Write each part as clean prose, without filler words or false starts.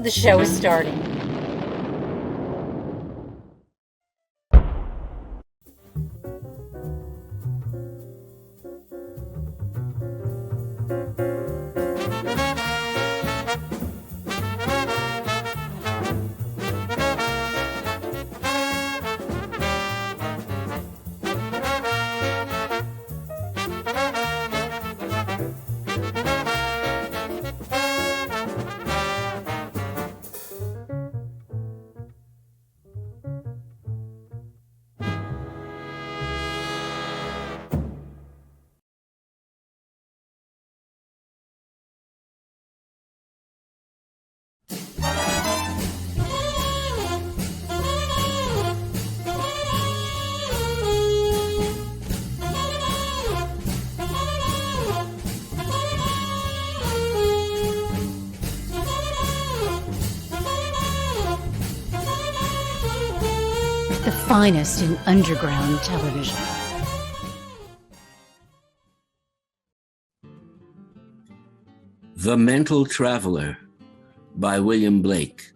The show is starting. The finest in underground television. The Mental Traveler by William Blake.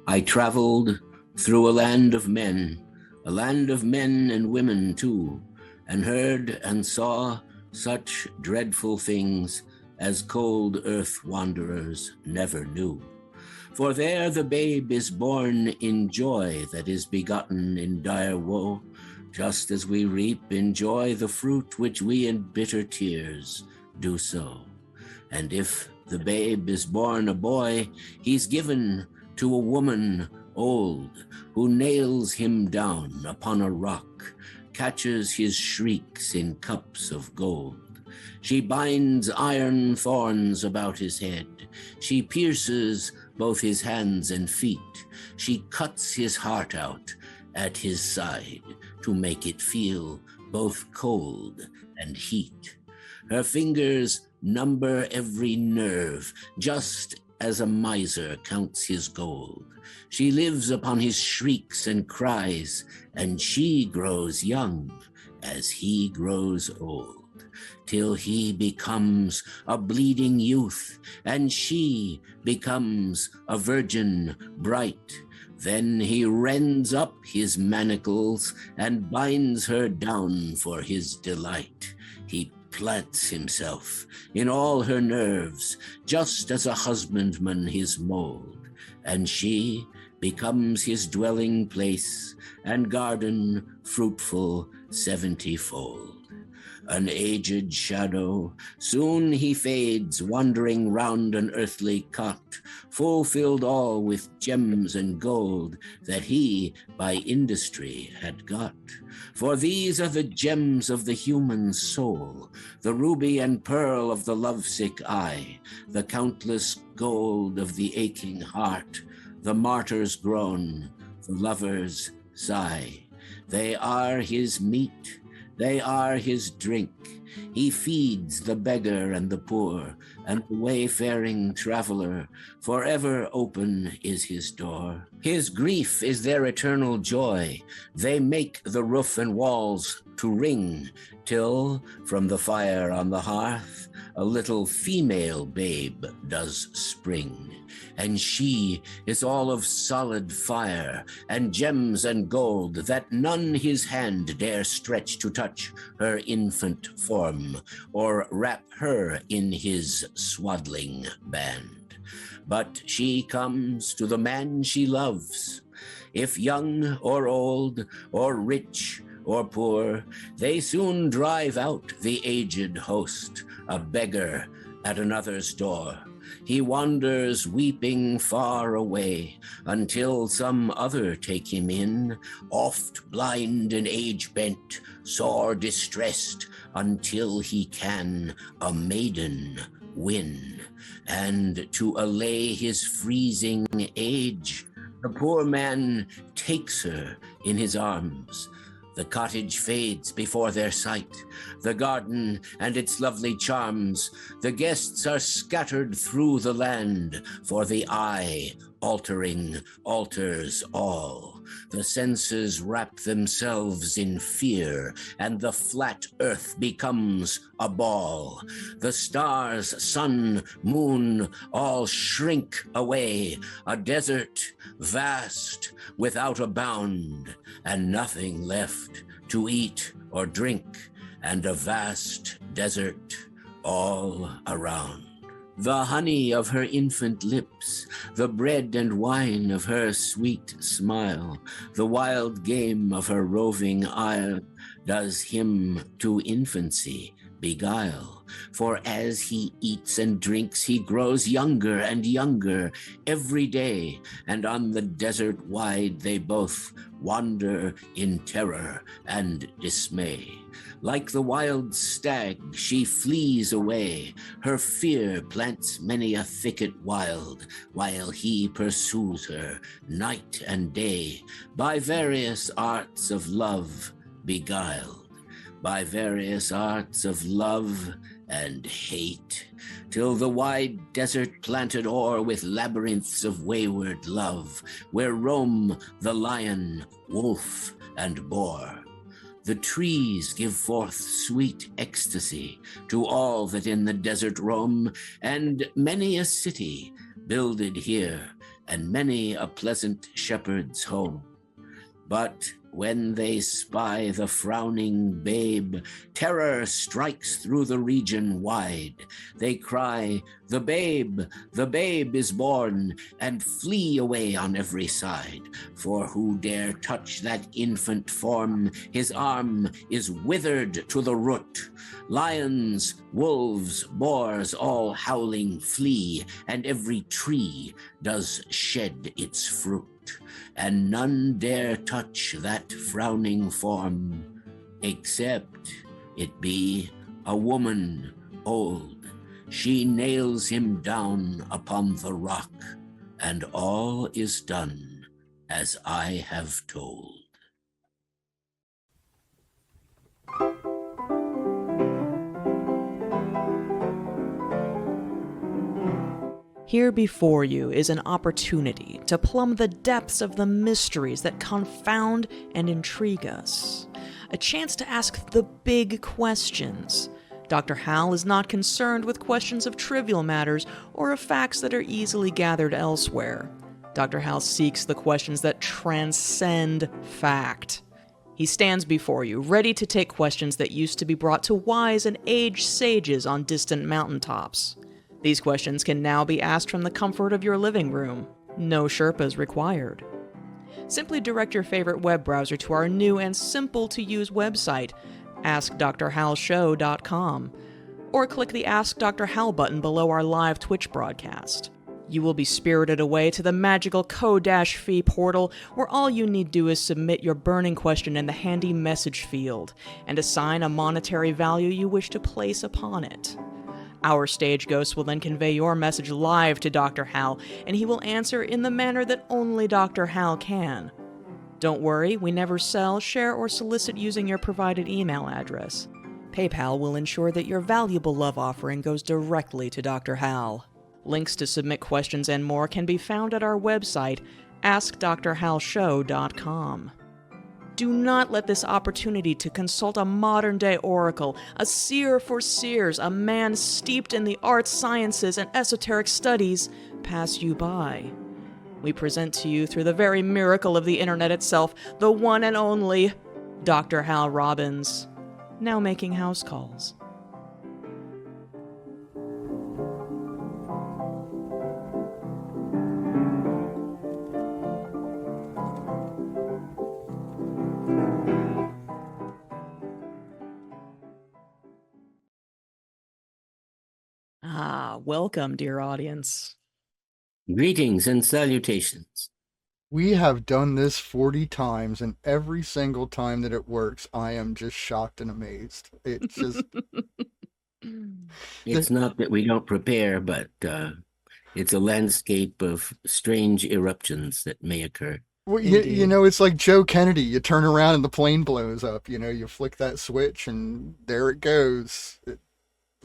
I traveled through a land of men and women too, and heard and saw such dreadful things as cold earth wanderers never knew. For there the babe is born in joy that is begotten in dire woe, just as we reap in joy the fruit which we in bitter tears do sow. And if the babe is born a boy, he's given to a woman old, who nails him down upon a rock, catches his shrieks in cups of gold. She binds iron thorns about his head. She pierces both his hands and feet. She cuts his heart out at his side to make it feel both cold and heat. Her fingers number every nerve, just as a miser counts his gold. She lives upon his shrieks and cries, and she grows young as he grows old, till he becomes a bleeding youth, and she becomes a virgin bright. Then he rends up his manacles and binds her down for his delight. He plants himself in all her nerves, just as a husbandman his mold, and she becomes his dwelling place and garden fruitful 70-fold. An aged shadow, soon he fades, wandering round an earthly cot, fulfilled all with gems and gold that he by industry had got. For these are the gems of the human soul, the ruby and pearl of the lovesick eye, the countless gold of the aching heart, the martyr's groan, the lover's sigh. They are his meat, they are his drink. He feeds the beggar and the poor, and the wayfaring traveler. Forever open is his door. His grief is their eternal joy. They make the roof and walls to ring, till from the fire on the hearth a little female babe does spring. And she is all of solid fire, and gems and gold, that none his hand dare stretch to touch her infant form, or wrap her in his swaddling band. But she comes to the man she loves. If young or old, or rich or poor, they soon drive out the aged host, a beggar at another's door. He wanders weeping far away, until some other take him in, oft blind and age-bent, sore distressed, until he can a maiden win. And to allay his freezing age, the poor man takes her in his arms. The cottage fades before their sight, the garden and its lovely charms. The guests are scattered through the land, for the eye altering alters all. The senses wrap themselves in fear, and the flat earth becomes a ball. The stars, sun, moon, all shrink away, a desert vast without a bound, and nothing left to eat or drink, and a vast desert all around. The honey of her infant lips, the bread and wine of her sweet smile, the wild game of her roving isle, does him to infancy beguile. For as he eats and drinks, he grows younger and younger every day, and on the desert wide they both wander in terror and dismay. Like the wild stag, she flees away. Her fear plants many a thicket wild, while he pursues her night and day, by various arts of love beguiled, by various arts of love and hate, till the wide desert planted o'er with labyrinths of wayward love, where roam the lion, wolf, and boar. The trees give forth sweet ecstasy to all that in the desert roam, and many a city builded here, and many a pleasant shepherd's home. But when they spy the frowning babe, terror strikes through the region wide. They cry, the babe is born," and flee away on every side. For who dare touch that infant form, his arm is withered to the root. Lions, wolves, boars, all howling flee, and every tree does shed its fruit. And none dare touch that frowning form, except it be a woman old. She nails him down upon the rock, and all is done as I have told. Here before you is an opportunity to plumb the depths of the mysteries that confound and intrigue us. A chance to ask the big questions. Dr. Hal is not concerned with questions of trivial matters or of facts that are easily gathered elsewhere. Dr. Hal seeks the questions that transcend fact. He stands before you, ready to take questions that used to be brought to wise and aged sages on distant mountaintops. These questions can now be asked from the comfort of your living room. No Sherpas required. Simply direct your favorite web browser to our new and simple-to-use website, AskDrHalShow.com, or click the Ask Dr. Hal button below our live Twitch broadcast. You will be spirited away to the magical Ko-Fee portal, where all you need do is submit your burning question in the handy message field, and assign a monetary value you wish to place upon it. Our stage ghost will then convey your message live to Dr. Hal, and he will answer in the manner that only Dr. Hal can. Don't worry, we never sell, share, or solicit using your provided email address. PayPal will ensure that your valuable love offering goes directly to Dr. Hal. Links to submit questions and more can be found at our website, AskDrHalShow.com. Do not let this opportunity to consult a modern-day oracle, a seer for seers, a man steeped in the arts, sciences, and esoteric studies, pass you by. We present to you, through the very miracle of the internet itself, the one and only Dr. Hal Robins, now making house calls. Welcome, dear audience. Greetings and salutations. We have done this 40 times, and every single time that it works, I am just shocked and amazed. It's just... It's not that we don't prepare, but it's a landscape of strange eruptions that may occur. Well, you know, it's like Joe Kennedy. You turn around and the plane blows up. You know, you flick that switch, and there it goes.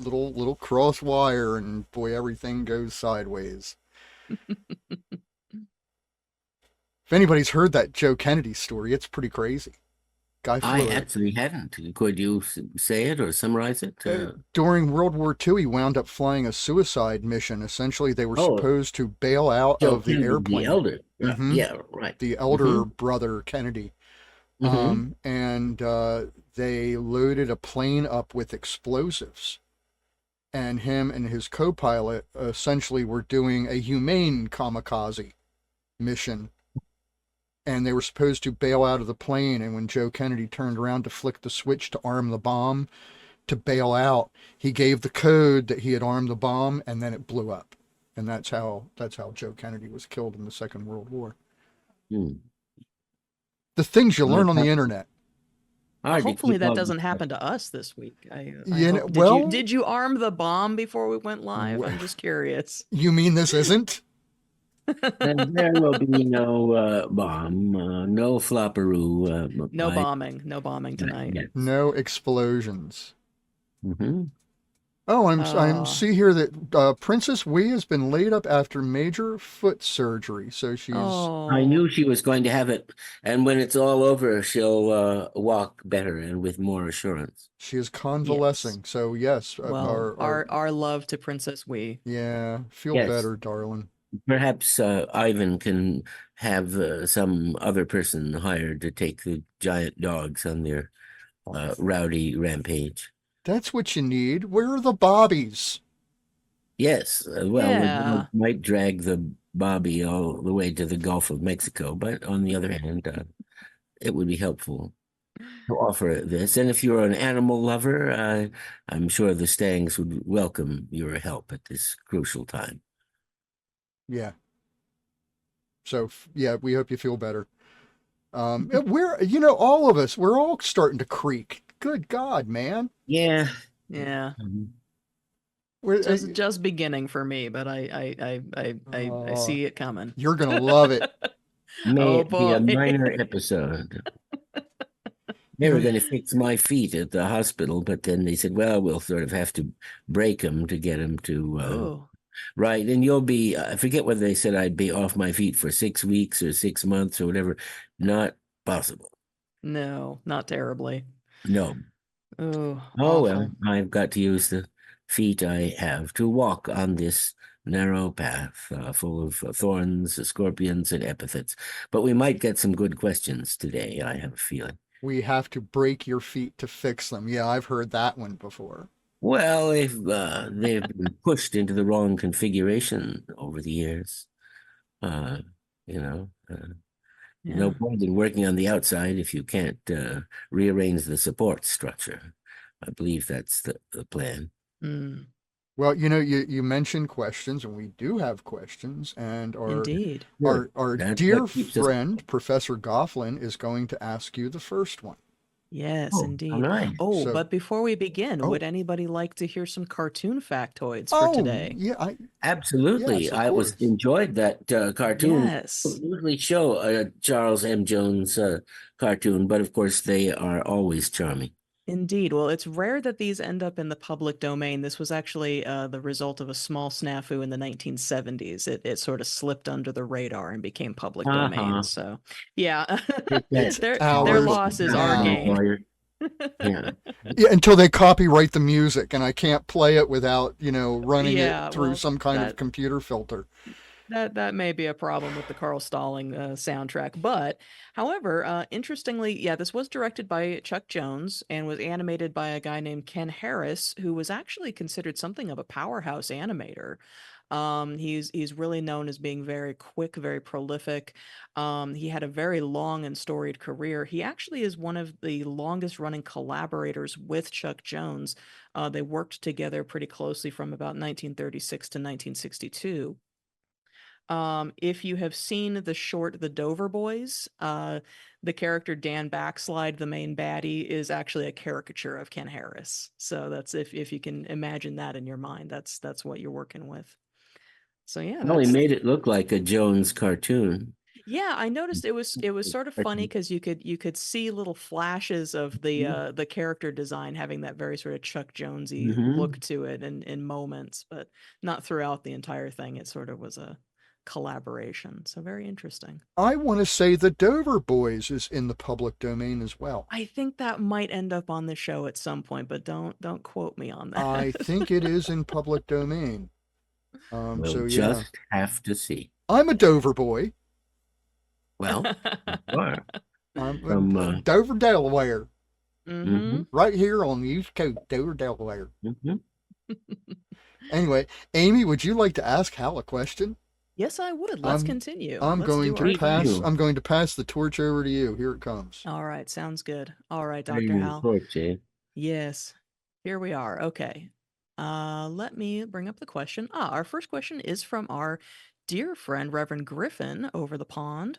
Little cross wire, and boy, everything goes sideways. If anybody's heard that Joe Kennedy story, it's pretty crazy. Guy I flew it. actually hadn't. Could you say it or summarize it? During World War II, he wound up flying a suicide mission. Essentially, they were Oh, supposed to bail out Joe of the Kennedy, the airplane. elder. Hmm. Yeah, right. The elder brother Kennedy. And they loaded a plane up with explosives. And him and his co-pilot essentially were doing a humane kamikaze mission. And they were supposed to bail out of the plane. And when Joe Kennedy turned around to flick the switch to arm the bomb to bail out, he gave the code that he had armed the bomb, and then it blew up. And that's how Joe Kennedy was killed in the Second World War. The things you learn on the internet. Hopefully that doesn't happen to us this week. Did you arm the bomb before we went live? I'm just curious. You mean this isn't? There will be no bomb, no flopperoo. No bombing tonight. Yes. No explosions. Mm-hmm. Oh, I'm see here that Princess Wee has been laid up after major foot surgery. So she's. Oh. I knew she was going to have it, and when it's all over, she'll walk better and with more assurance. She is convalescing. Yes. So yes, well, our love to Princess Wee. Yeah, feel better, darling. Perhaps Ivan can have some other person hired to take the giant dogs on their rowdy rampage. That's what you need. Where are the bobbies? Yes. We might drag the bobby all the way to the Gulf of Mexico, but on the other hand, it would be helpful to offer this. And if you're an animal lover, I'm sure the Stangs would welcome your help at this crucial time. Yeah. So, yeah, we hope you feel better. We're, all of us, we're all starting to creak. Good God, man. Yeah. It's just beginning for me, but I see it coming. You're gonna love it. May it be a minor episode. They were going to fix my feet at the hospital, but then they said, well, we'll sort of have to break them to get them to... Right, and you'll be, I forget whether they said I'd be off my feet for 6 weeks or 6 months or whatever. Not possible. No, not terribly. No. Oh, well, I've got to use the feet I have to walk on this narrow path full of thorns, scorpions, and epithets. But we might get some good questions today, I have a feeling. We have to break your feet to fix them. Yeah, I've heard that one before. Well, they've been pushed into the wrong configuration over the years. No point in working on the outside if you can't rearrange the support structure. I believe that's the plan. Well, you mentioned questions, and we do have questions, and our dear friend, Professor Gofflin, is going to ask you the first one. Yes, indeed. Nice. But before we begin, would anybody like to hear some cartoon factoids for today? Yeah, absolutely. Yes, I enjoyed that cartoon. Yes. I usually show a Charles M. Jones cartoon, but of course they are always charming. Indeed. Well, it's rare that these end up in the public domain. This was actually the result of a small snafu in the 1970s. It sort of slipped under the radar and became public domain. So, yeah, their loss is our gain. Yeah, until they copyright the music, and I can't play it without running it through some kind of computer filter. That may be a problem with the Carl Stalling soundtrack. But, however, interestingly, this was directed by Chuck Jones and was animated by a guy named Ken Harris, who was actually considered something of a powerhouse animator. He's really known as being very quick, very prolific. He had a very long and storied career. He actually is one of the longest running collaborators with Chuck Jones. They worked together pretty closely from about 1936 to 1962. If you have seen the short The Dover Boys, the character Dan Backslide, the main baddie, is actually a caricature of Ken Harris. So that's if you can imagine that in your mind, that's what you're working with. So yeah, well, he made it look like a Jones cartoon. Yeah, I noticed it was sort of funny because you could see little flashes of the character design having that very sort of Chuck Jonesy look to it in moments, but not throughout the entire thing. It sort of was a collaboration. So very interesting. I want to say the Dover Boys is in the public domain as well. I think that might end up on the show at some point, but don't quote me on that. I think it is in public domain. We'll So yeah, just have to see. I'm a Dover boy. Well, you are. I'm From, Dover, Delaware, Mm-hmm. right here on the East Coast, Dover, Delaware. Mhm. Anyway, Amy, would you like to ask Hal a question? Yes, I would. Let's continue. I'm Let's going do our to pass. thing. I'm going to pass the torch over to you. Here it comes. All right, sounds good. All right, Very Dr. Hal. important, eh? Yes, here we are. Okay. Let me bring up the question. Our first question is from our dear friend, Reverend Griffin, over the pond.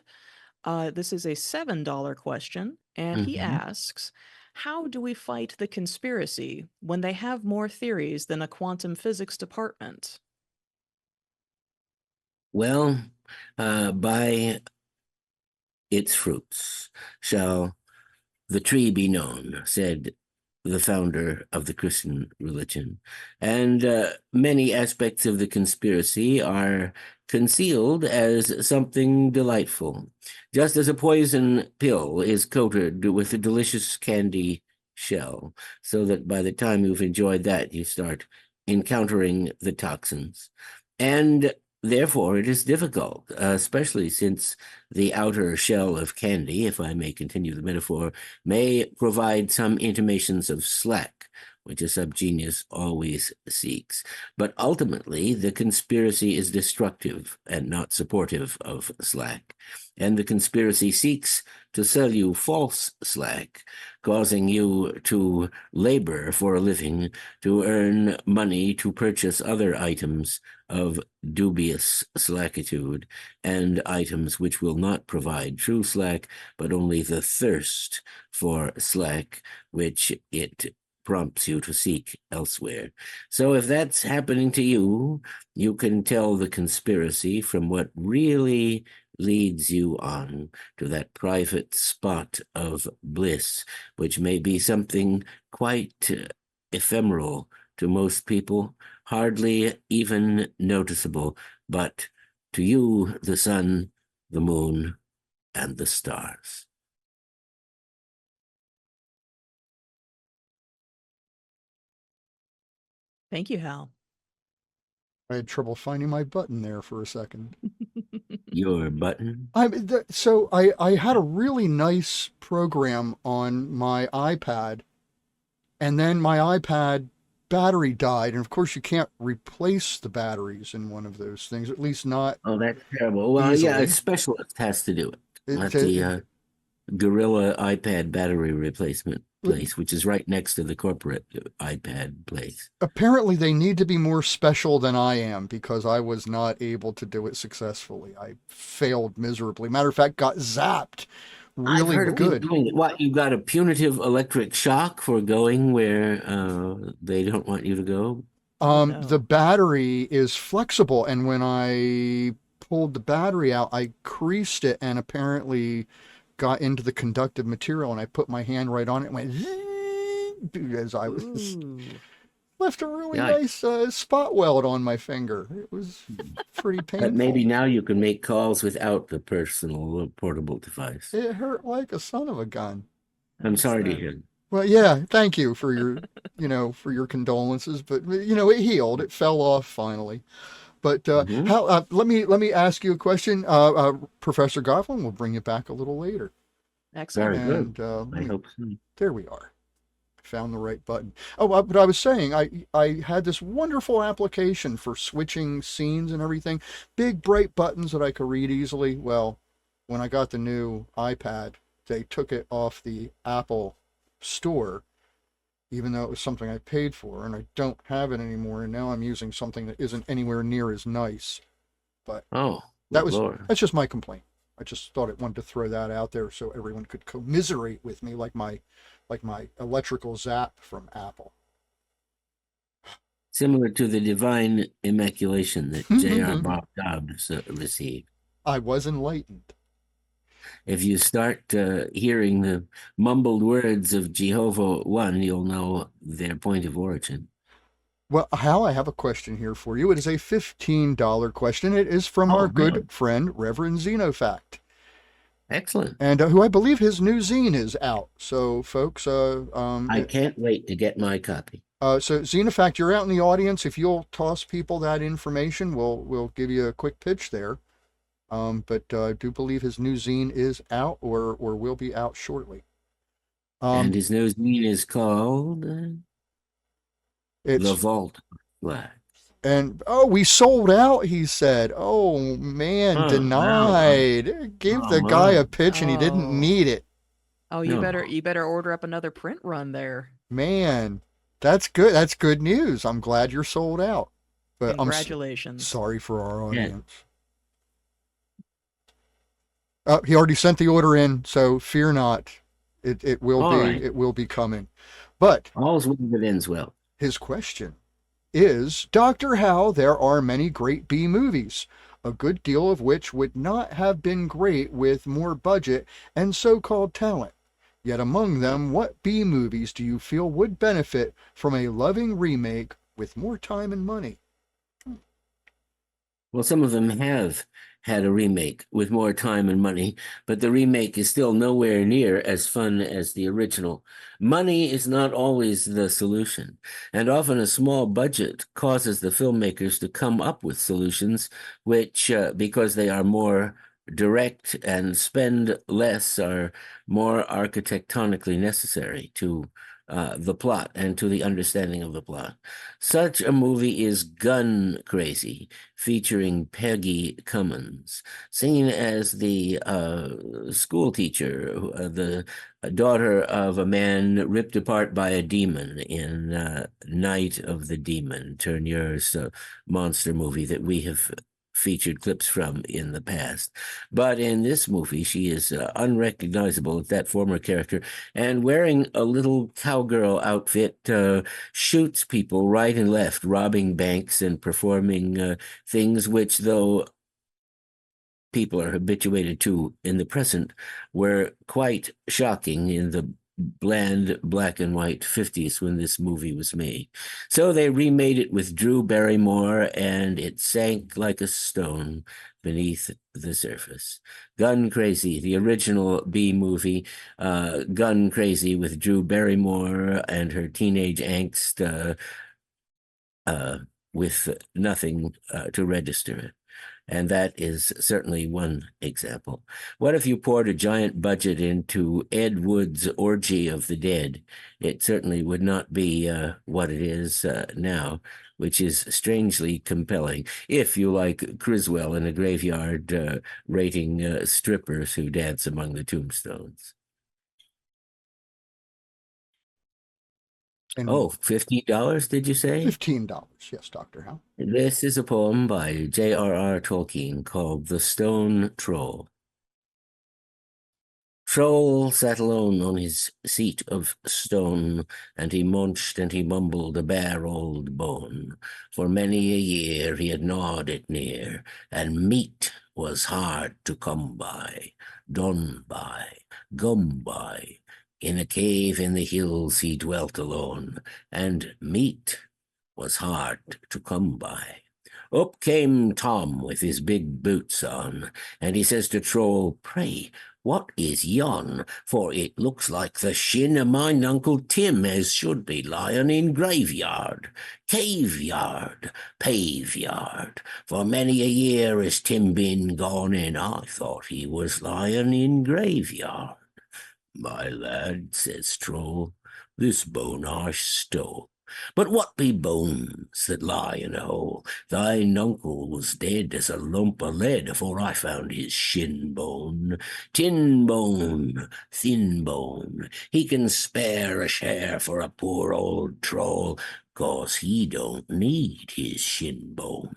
This is a $7 question, and he Mhm. asks, how do we fight the conspiracy when they have more theories than a quantum physics department? Well, by its fruits shall the tree be known, said the founder of the Christian religion. And many aspects of the conspiracy are concealed as something delightful, just as a poison pill is coated with a delicious candy shell, so that by the time you've enjoyed that, you start encountering the toxins. And therefore, it is difficult, especially since the outer shell of candy, if I may continue the metaphor, may provide some intimations of slack, which a subgenius always seeks. But ultimately, the conspiracy is destructive and not supportive of slack. And the conspiracy seeks to sell you false slack, causing you to labor for a living, to earn money to purchase other items of dubious slackitude, and items which will not provide true slack, but only the thirst for slack, which it prompts you to seek elsewhere. So if that's happening to you, you can tell the conspiracy from what really leads you on to that private spot of bliss, which may be something quite ephemeral to most people, hardly even noticeable, but to you, the sun, the moon, and the stars. Thank you, Hal. I had trouble finding my button there for a second. Your button? So I had a really nice program on my iPad, and then my iPad battery died, and of course you can't replace the batteries in one of those things, at least not. Oh, that's terrible. Well, easily. yeah, a specialist has to do it. At It- the Gorilla iPad battery replacement place, which is right next to the corporate iPad place. Apparently they need to be more special than I am, because I was not able to do it successfully. I failed miserably. Matter of fact, got zapped really I've heard of people good. doing it. What, you got a punitive electric shock for going where they don't want you to go? No. The battery is flexible, and when I pulled the battery out, I creased it, and apparently got into the conductive material, and I put my hand right on it and went zing, as I was Ooh. left a really Yikes. nice spot weld on my finger. It was pretty painful. But maybe now you can make calls without the personal portable device. It hurt like a son of a gun. I'm sorry to Understand. hear. Well, yeah, thank you for your, for your condolences, but it healed. It fell off finally. But Mhm. how? Let me ask you a question. Professor Gofflin will bring you back a little later. Excellent. Very good. And I hope so. there we are. I found the right button. Oh, but I was saying, I had this wonderful application for switching scenes and everything. Big bright buttons that I could read easily. Well, when I got the new iPad, they took it off the Apple store, even though it was something I paid for, and I don't have it anymore, and now I'm using something that isn't anywhere near as nice. But Oh, that good was Lord. that's just my complaint. I just thought it wanted to throw that out there so everyone could commiserate with me, like my electrical zap from Apple. Similar to the divine immaculation that J.R. Bob Dobbs received. I was enlightened. If you start hearing the mumbled words of Jehovah One, you'll know their point of origin. Well, Hal, I have a question here for you. It is a $15 question. It is from our Oh, good man. friend, Reverend Xenofact, Excellent. and who I believe his new zine is out. So, folks, I can't wait to get my copy. so Xenofact, you're out in the audience. If you'll toss people that information, we'll give you a quick pitch there. But I do believe his new zine is out or will be out shortly. And his new zine is called It's The Vault Flag. And we sold out, he said. Oh man, Oh, denied. Gave the guy a pitch and he didn't Oh. need it. Oh, you better order up another print run there. Man, that's good. That's good news. I'm glad you're sold out. But Congratulations. I'm sorry for our audience. He already sent the order in, so fear not. It will All be right. it will be coming. But All's well that ends well. his question is, Dr. Hal, there are many great B movies, a good deal of which would not have been great with more budget and so-called talent. Yet among them, what B movies do you feel would benefit from a loving remake with more time and money? Well, some of them have had a remake with more time and money, but the remake is still nowhere near as fun as the original. Money is not always the solution, and often a small budget causes the filmmakers to come up with solutions which, because they are more direct and spend less, are more architectonically necessary to the plot and to the understanding of the plot. Such a movie is Gun Crazy, featuring Peggy Cummins, seen as the school teacher, the daughter of a man ripped apart by a demon in Night of the Demon, Turnier's monster movie that we have featured clips from in the past. But in this movie, she is unrecognizable as that former character, and wearing a little cowgirl outfit, shoots people right and left, robbing banks and performing things which, though people are habituated to in the present, were quite shocking in the bland black and white 50s when this movie was made. So they remade it with Drew Barrymore, and it sank like a stone beneath the surface. Gun Crazy, the original B movie, Gun Crazy with Drew Barrymore and her teenage angst with nothing to register it. And that is certainly one example. What if you poured a giant budget into Ed Wood's Orgy of the Dead? It certainly would not be what it is now, which is strangely compelling, if you like Criswell in a graveyard rating strippers who dance among the tombstones. And $15, did you say? $15, yes, Dr. Hal. This is a poem by J.R.R. Tolkien called The Stone Troll. Troll sat alone on his seat of stone, and he munched and he mumbled a bare old bone. For many a year he had gnawed it near, and meat was hard to come by, done by, gum by. In a cave in the hills he dwelt alone, and meat was hard to come by. Up came Tom with his big boots on, and he says to Troll, "Pray, what is yon? For it looks like the shin of mine Uncle Tim, as should be lying in graveyard, caveyard, paveyard. For many a year has Tim been gone, and I thought he was lying in graveyard." "My lad," says Troll, "this bone I stole. But what be bones that lie in a hole? Thine uncle was dead as a lump of lead afore I found his shin bone. Tin bone, thin bone, he can spare a share for a poor old troll, 'cause he don't need his shin bone."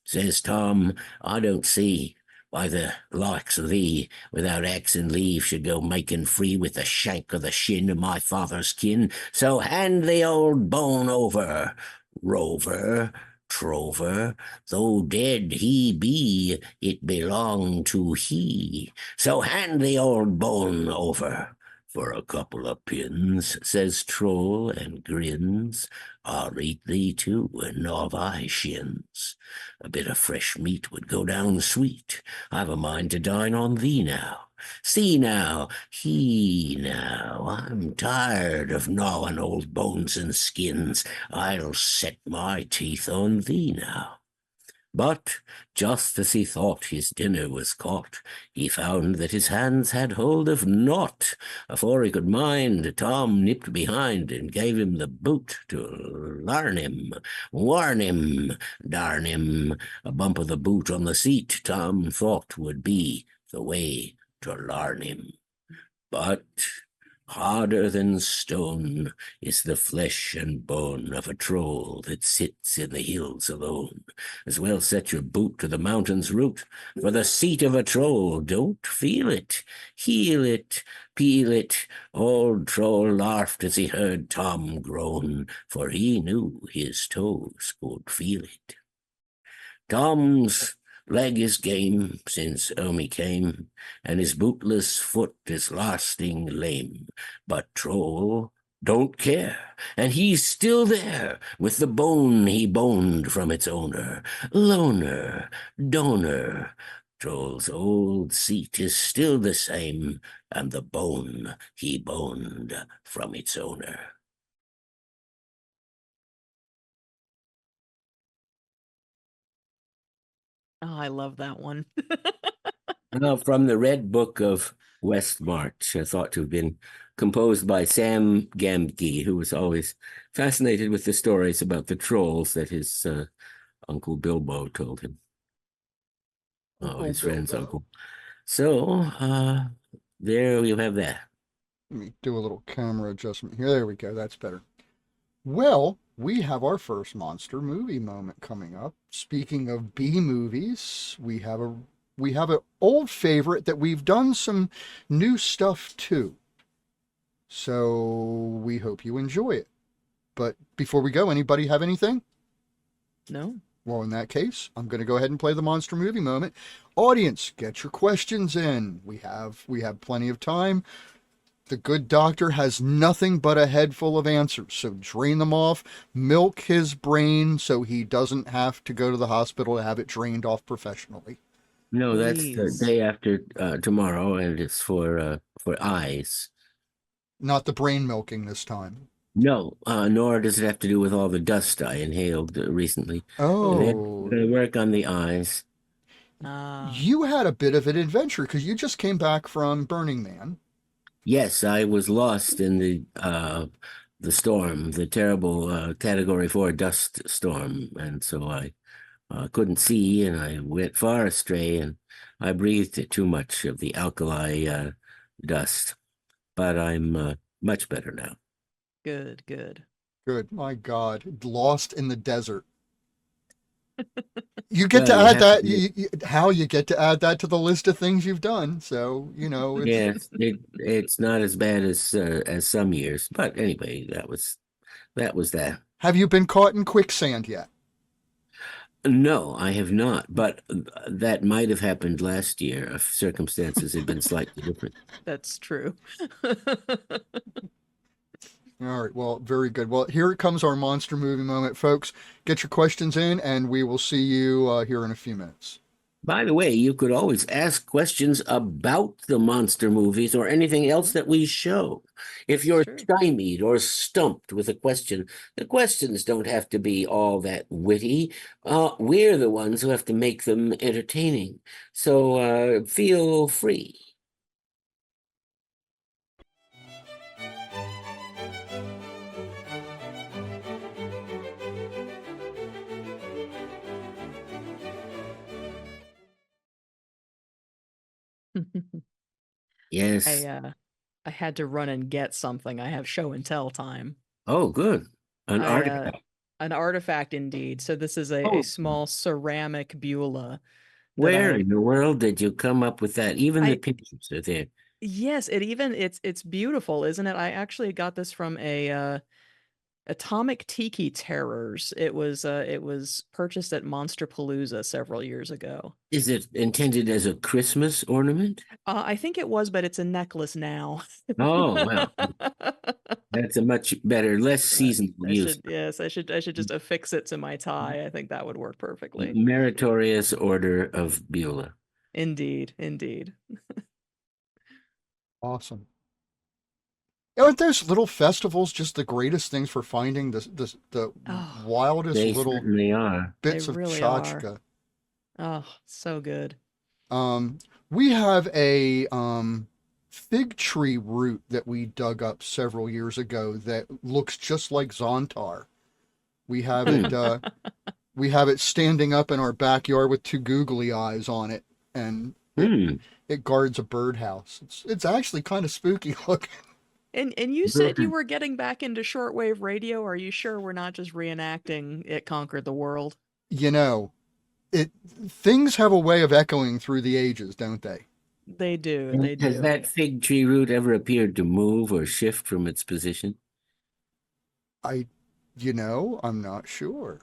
Says Tom, "I don't see why the likes of thee, without axe and leave, should go making free with the shank of the shin of my father's kin. So hand the old bone over, rover, trover. Though dead he be, it belonged to he. So hand the old bone over, For a couple of pins, says Troll and grins. I'll eat thee too, and gnaw thy shins. A bit of fresh meat would go down sweet. I've a mind to dine on thee now. See now, he now, I'm tired of gnawing old bones and skins. I'll set my teeth on thee now. But just as he thought his dinner was caught, he found that his hands had hold of naught. Afore he could mind, Tom nipped behind and gave him the boot to larn him, warn him, darn him. A bump of the boot on the seat Tom thought would be the way to larn him. But harder than stone is the flesh and bone of a troll that sits in the hills alone. As well set your boot to the mountain's root, for the seat of a troll don't feel it, heel it, peel it. Old Troll laughed as he heard Tom groan, for he knew his toes could feel it. Tom's leg is game since home he came, and his bootless foot is lasting lame. But Troll don't care, and he's still there with the bone he boned from its owner. Loner, donor, Troll's old seat is still the same, and the bone he boned from its owner. Oh, I love that one. From the Red Book of West March, thought to have been composed by Sam Gamgee, who was always fascinated with the stories about the trolls that his Uncle Bilbo told him. His friend's uncle. So, there you have that. Let me do a little camera adjustment here. There we go. That's better. Well, we have our first monster movie moment coming up. Speaking of B movies, we have an old favorite that we've done some new stuff to. So we hope you enjoy it. But before we go, anybody have anything? No. Well, in that case, I'm going to go ahead and play the monster movie moment. Audience, get your questions in. We have plenty of time. The good doctor has nothing but a head full of answers, so drain them off, milk his brain so he doesn't have to go to the hospital to have it drained off professionally. No, that's Please. the day after tomorrow, and it's for eyes. Not the brain milking this time. No, nor does it have to do with all the dust I inhaled recently. Oh. They work on the eyes. You had a bit of an adventure because you just came back from Burning Man. Yes, I was lost in the storm, the terrible Category 4 dust storm, and so I couldn't see, and I went far astray, and I breathed too much of the alkali dust. But I'm much better now. Good, good. Good. My God. Lost in the desert. You get to add that. You get to add that to the list of things you've done. So, Yes, it's not as bad as some years. But anyway, that was that. Have you been caught in quicksand yet? No, I have not. But that might have happened last year if circumstances had been slightly different. That's true. All right. Well, very good. Well, here comes our monster movie moment, folks. Get your questions in, and we will see you here in a few minutes. By the way, you could always ask questions about the monster movies or anything else that we show. If you're stymied or stumped with a question, the questions don't have to be all that witty. We're the ones who have to make them entertaining. So feel free. Yes. I had to run and get something. I have show and tell time. Oh, good. An artifact. An artifact indeed. So this is a small ceramic Beulah. Where in the world did you come up with that? Even the pictures are there. Yes, it's beautiful, isn't it? I actually got this from a Atomic Tiki Terrors. It was purchased at Monsterpalooza several years ago. Is it intended as a Christmas ornament? I think it was, but it's a necklace now. Oh, well, that's a much better, less But seasonal I use. should, yes, I should just affix it to my tie. I think that would work perfectly. Meritorious Order of Beulah. Indeed, indeed. Awesome. Aren't those little festivals just the greatest things for finding the Oh, wildest They little certainly are. bits they of really tchotchke? oh, so good. We have a fig tree root that we dug up several years ago that looks just like Zontar. We have it standing up in our backyard with two googly eyes on it, and it guards a birdhouse. It's actually kind of spooky looking. And you said you were getting back into shortwave radio. Are you sure we're not just reenacting It Conquered the World? You know, things have a way of echoing through the ages, don't they? They do. They do. Has that fig tree root ever appeared to move or shift from its position? I'm not sure.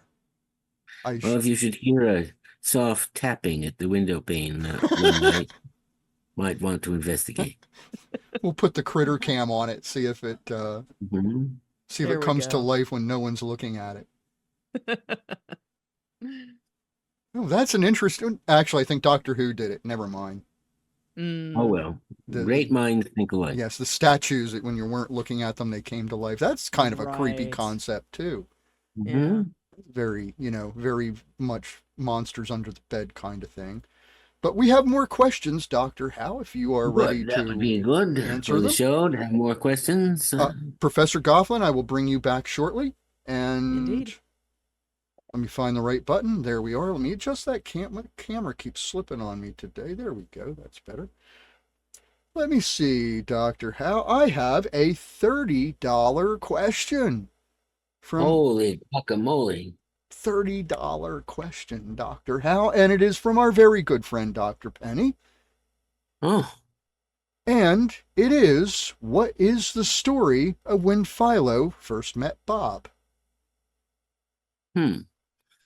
Well, if you should hear a soft tapping at the window pane one night, might want to investigate. We'll put the critter cam on it, see if it There we comes to go. life when no one's looking at it. Oh, that's an interesting. Actually, I think Doctor Who did it. Never mind. Oh, well. The- Great minds think alike. Yes, the statues that when you weren't looking at them, they came to life. That's kind of a creepy Right. concept too. Yeah. Very, very much monsters under the bed kind of thing. But we have more questions, Dr. Hal, if you are ready Good. That to would be good answer for the them. show to have more questions. Professor Gofflin, I will bring you back shortly. And Indeed. let me find the right button. There we are. Let me adjust that camera. The camera keeps slipping on me today. There we go. That's better. Let me see, Dr. Hal. I have a $30 question from Holy guacamole. $30 question, Dr. Hal, and it is from our very good friend, Dr. Penny. Oh, And it is, what is the story of when Philo first met Bob?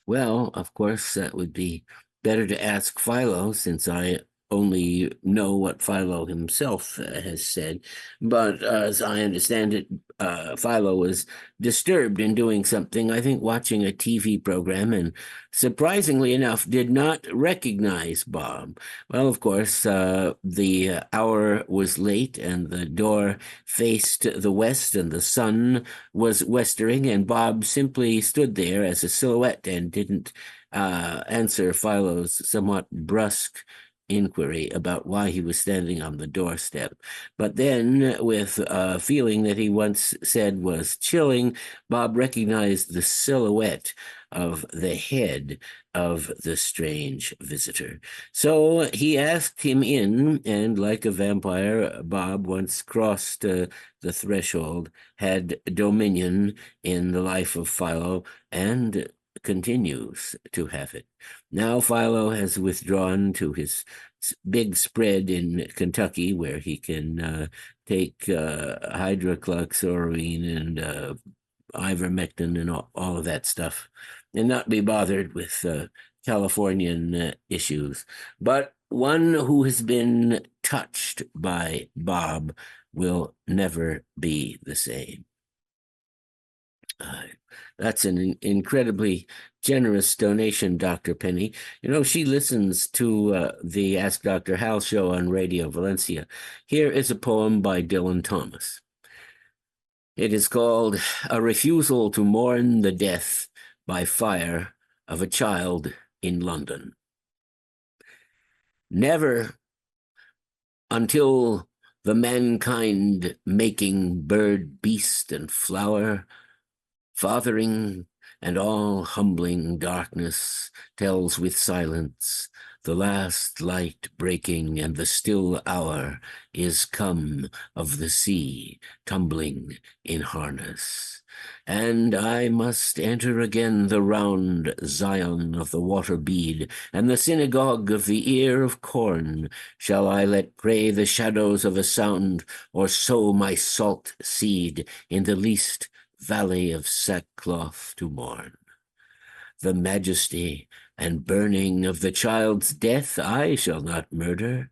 well, of course, that would be better to ask Philo, since I only know what Philo himself has said. But as I understand it, Philo was disturbed in doing something, I think watching a TV program, and surprisingly enough, did not recognize Bob. Well, of course, the hour was late and the door faced the west and the sun was westering, and Bob simply stood there as a silhouette and didn't answer Philo's somewhat brusque inquiry about why he was standing on the doorstep. But then, with a feeling that he once said was chilling, Bob recognized the silhouette of the head of the strange visitor. So he asked him in, and like a vampire, Bob, once crossed the threshold, had dominion in the life of Philo and continues to have it. Now Philo has withdrawn to his big spread in Kentucky, where he can take hydrochloroquine and ivermectin and all of that stuff, and not be bothered with Californian issues. But one who has been touched by Bob will never be the same. That's an incredibly generous donation, Dr. Penny. She listens to the Ask Dr. Hal show on Radio Valencia. Here is a poem by Dylan Thomas. It is called A Refusal to Mourn the Death by Fire of a Child in London. Never until the mankind making bird, beast, and flower, fathering and all humbling darkness, tells with silence, the last light breaking, and the still hour is come of the sea tumbling in harness. And I must enter again the round Zion of the water bead, and the synagogue of the ear of corn. Shall I let pray the shadows of a sound, or sow my salt seed in the least valley of sackcloth to mourn. The majesty and burning of the child's death I shall not murder,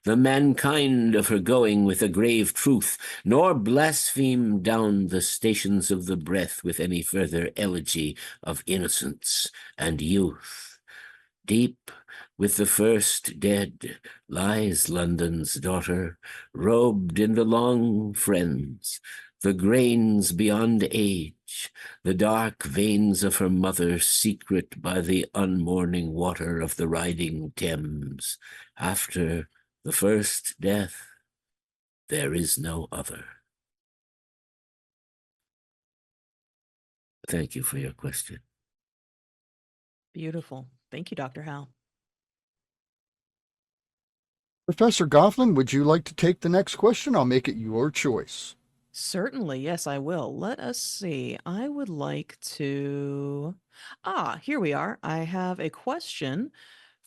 the mankind of her going with a grave truth, nor blaspheme down the stations of the breath with any further elegy of innocence and youth. Deep with the first dead lies London's daughter, robed in the long friends, the grains beyond age, the dark veins of her mother secret by the unmourning water of the riding Thames. After the first death, there is no other. Thank you for your question. Beautiful. Thank you, Dr. Hal. Professor Gofflin, would you like to take the next question? I'll make it your choice. Certainly, yes, I will. Let us see. I would like to... here we are. I have a question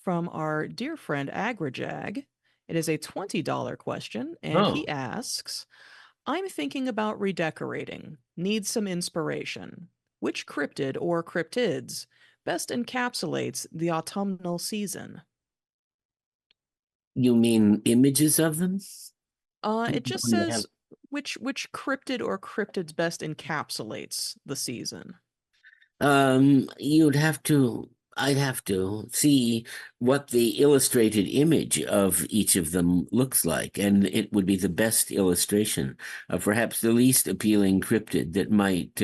from our dear friend Agrajag. It is a $20 question, and he asks, I'm thinking about redecorating. Need some inspiration. Which cryptid or cryptids best encapsulates the autumnal season? You mean images of them? It just says which cryptid or cryptids best encapsulates the season. I'd have to see what the illustrated image of each of them looks like, and it would be the best illustration of perhaps the least appealing cryptid that might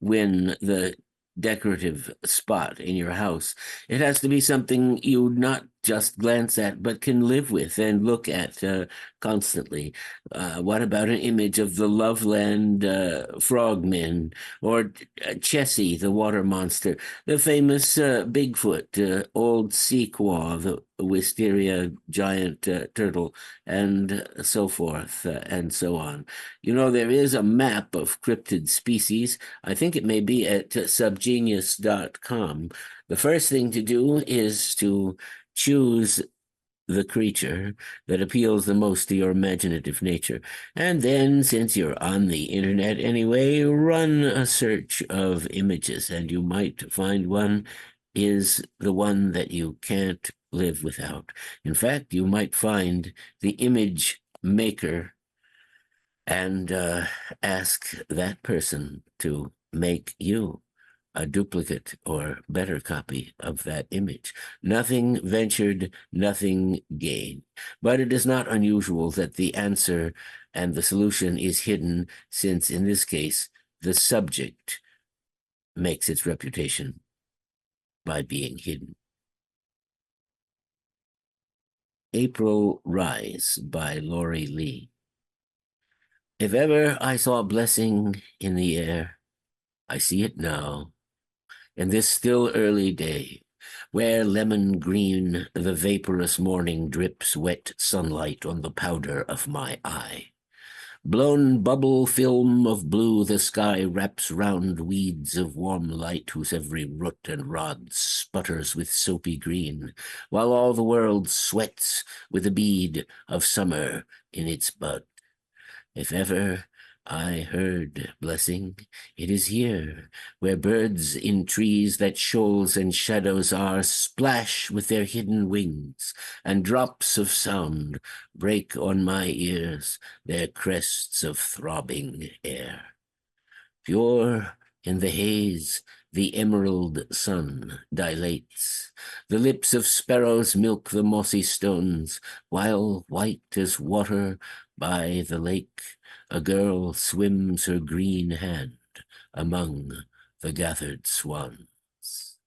win the decorative spot in your house. It has to be something you not just glance at, but can live with and look at constantly. What about an image of the Loveland frogmen, or Chessie, the water monster, the famous Bigfoot, old Sequoia, the wisteria giant turtle, and so forth, and so on. You know, there is a map of cryptid species. I think it may be at subgenius.com. The first thing to do is to choose the creature that appeals the most to your imaginative nature. And then, since you're on the internet anyway, run a search of images, and you might find one is the one that you can't live without. In fact, you might find the image maker and ask that person to make you a duplicate or better copy of that image. Nothing ventured, nothing gained. But it is not unusual that the answer and the solution is hidden, since in this case, the subject makes its reputation by being hidden. April Rise by Lori Lee. If ever I saw a blessing in the air, I see it now, in this still early day, where lemon green the vaporous morning drips wet sunlight on the powder of my eye. Blown bubble film of blue the sky wraps round weeds of warm light, whose every root and rod sputters with soapy green, while all the world sweats with a bead of summer in its bud. If ever I heard blessing, it is here, where birds in trees that shoals and shadows are splash with their hidden wings, and drops of sound break on my ears their crests of throbbing air. Pure in the haze, the emerald sun dilates. The lips of sparrows milk the mossy stones, while white as water by the lake, a girl swims her green hand among the gathered swans.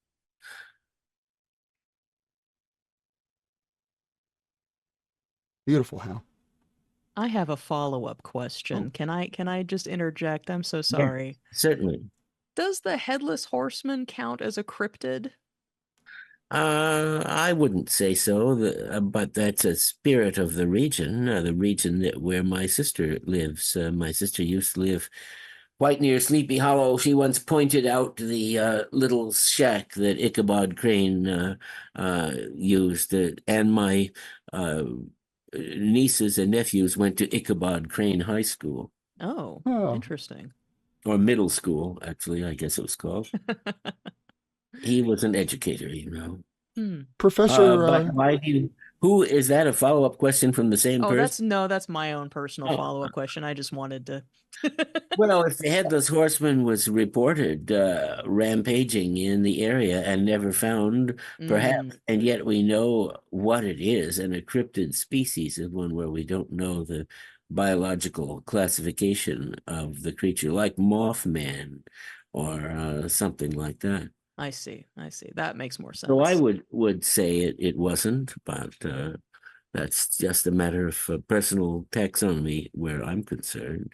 Beautiful, Hal. I have a follow-up question. Oh. Can I just interject? I'm so sorry. Yeah, certainly. Does the headless horseman count as a cryptid? I wouldn't say so, but that's a spirit of the region where my sister lives. My sister used to live quite near Sleepy Hollow. She once pointed out the little shack that Ichabod Crane used, and my nieces and nephews went to Ichabod Crane High School. Oh, interesting. or middle school, actually, I guess it was called. He was an educator, Professor, But why do you, who is that a follow-up question from the same Oh, person? that's my own personal Oh, follow-up question. I just wanted to. well, if the headless horseman was reported rampaging in the area and never found, perhaps, and yet we know what it is, and a cryptid species is one where we don't know the biological classification of the creature, like Mothman or something like that. I see. That makes more sense. So I would say it wasn't, but that's just a matter of personal taxonomy where I'm concerned.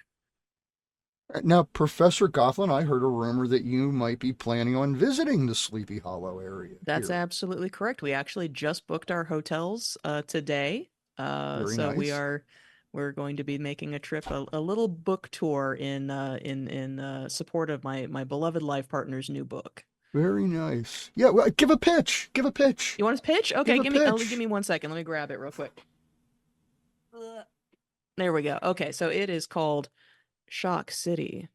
now, Professor Gofflin, I heard a rumor that you might be planning on visiting the Sleepy Hollow area. That's here. absolutely correct. We actually just booked our hotels today. Very So nice. we're going to be making a trip, a little book tour in support of my beloved life partner's new book. Very nice. Yeah, well, give a pitch. Give a pitch. You want to pitch? Okay, Give a pitch. give me 1 second. Let me grab it real quick. There we go. Okay, so it is called Shock City,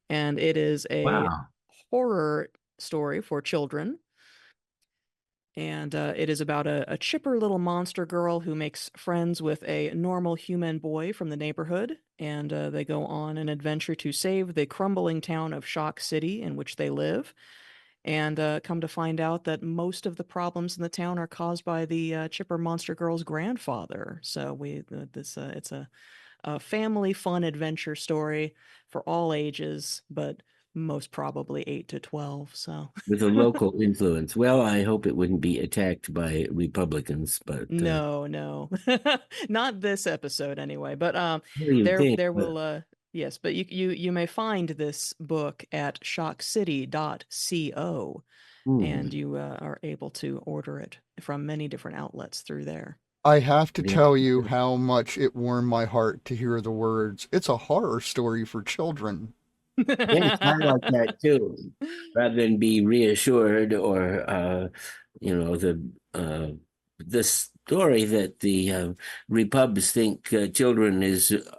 and it is a Wow. horror story for children. And it is about a chipper little monster girl who makes friends with a normal human boy from the neighborhood, and they go on an adventure to save the crumbling town of Shock City in which they live, and come to find out that most of the problems in the town are caused by the chipper monster girl's grandfather. So it's a family fun adventure story for all ages, but most probably 8 to 12. So With a local influence. Well, I hope it wouldn't be attacked by Republicans, but no, not this episode anyway. But what do you think? there will yes, but you may find this book at shockcity.co, and you are able to order it from many different outlets through there. I have to Yeah. tell you how much it warmed my heart to hear the words, "It's a horror story for children." Yes, I like that too. Rather than be reassured or the story that the Repubs think children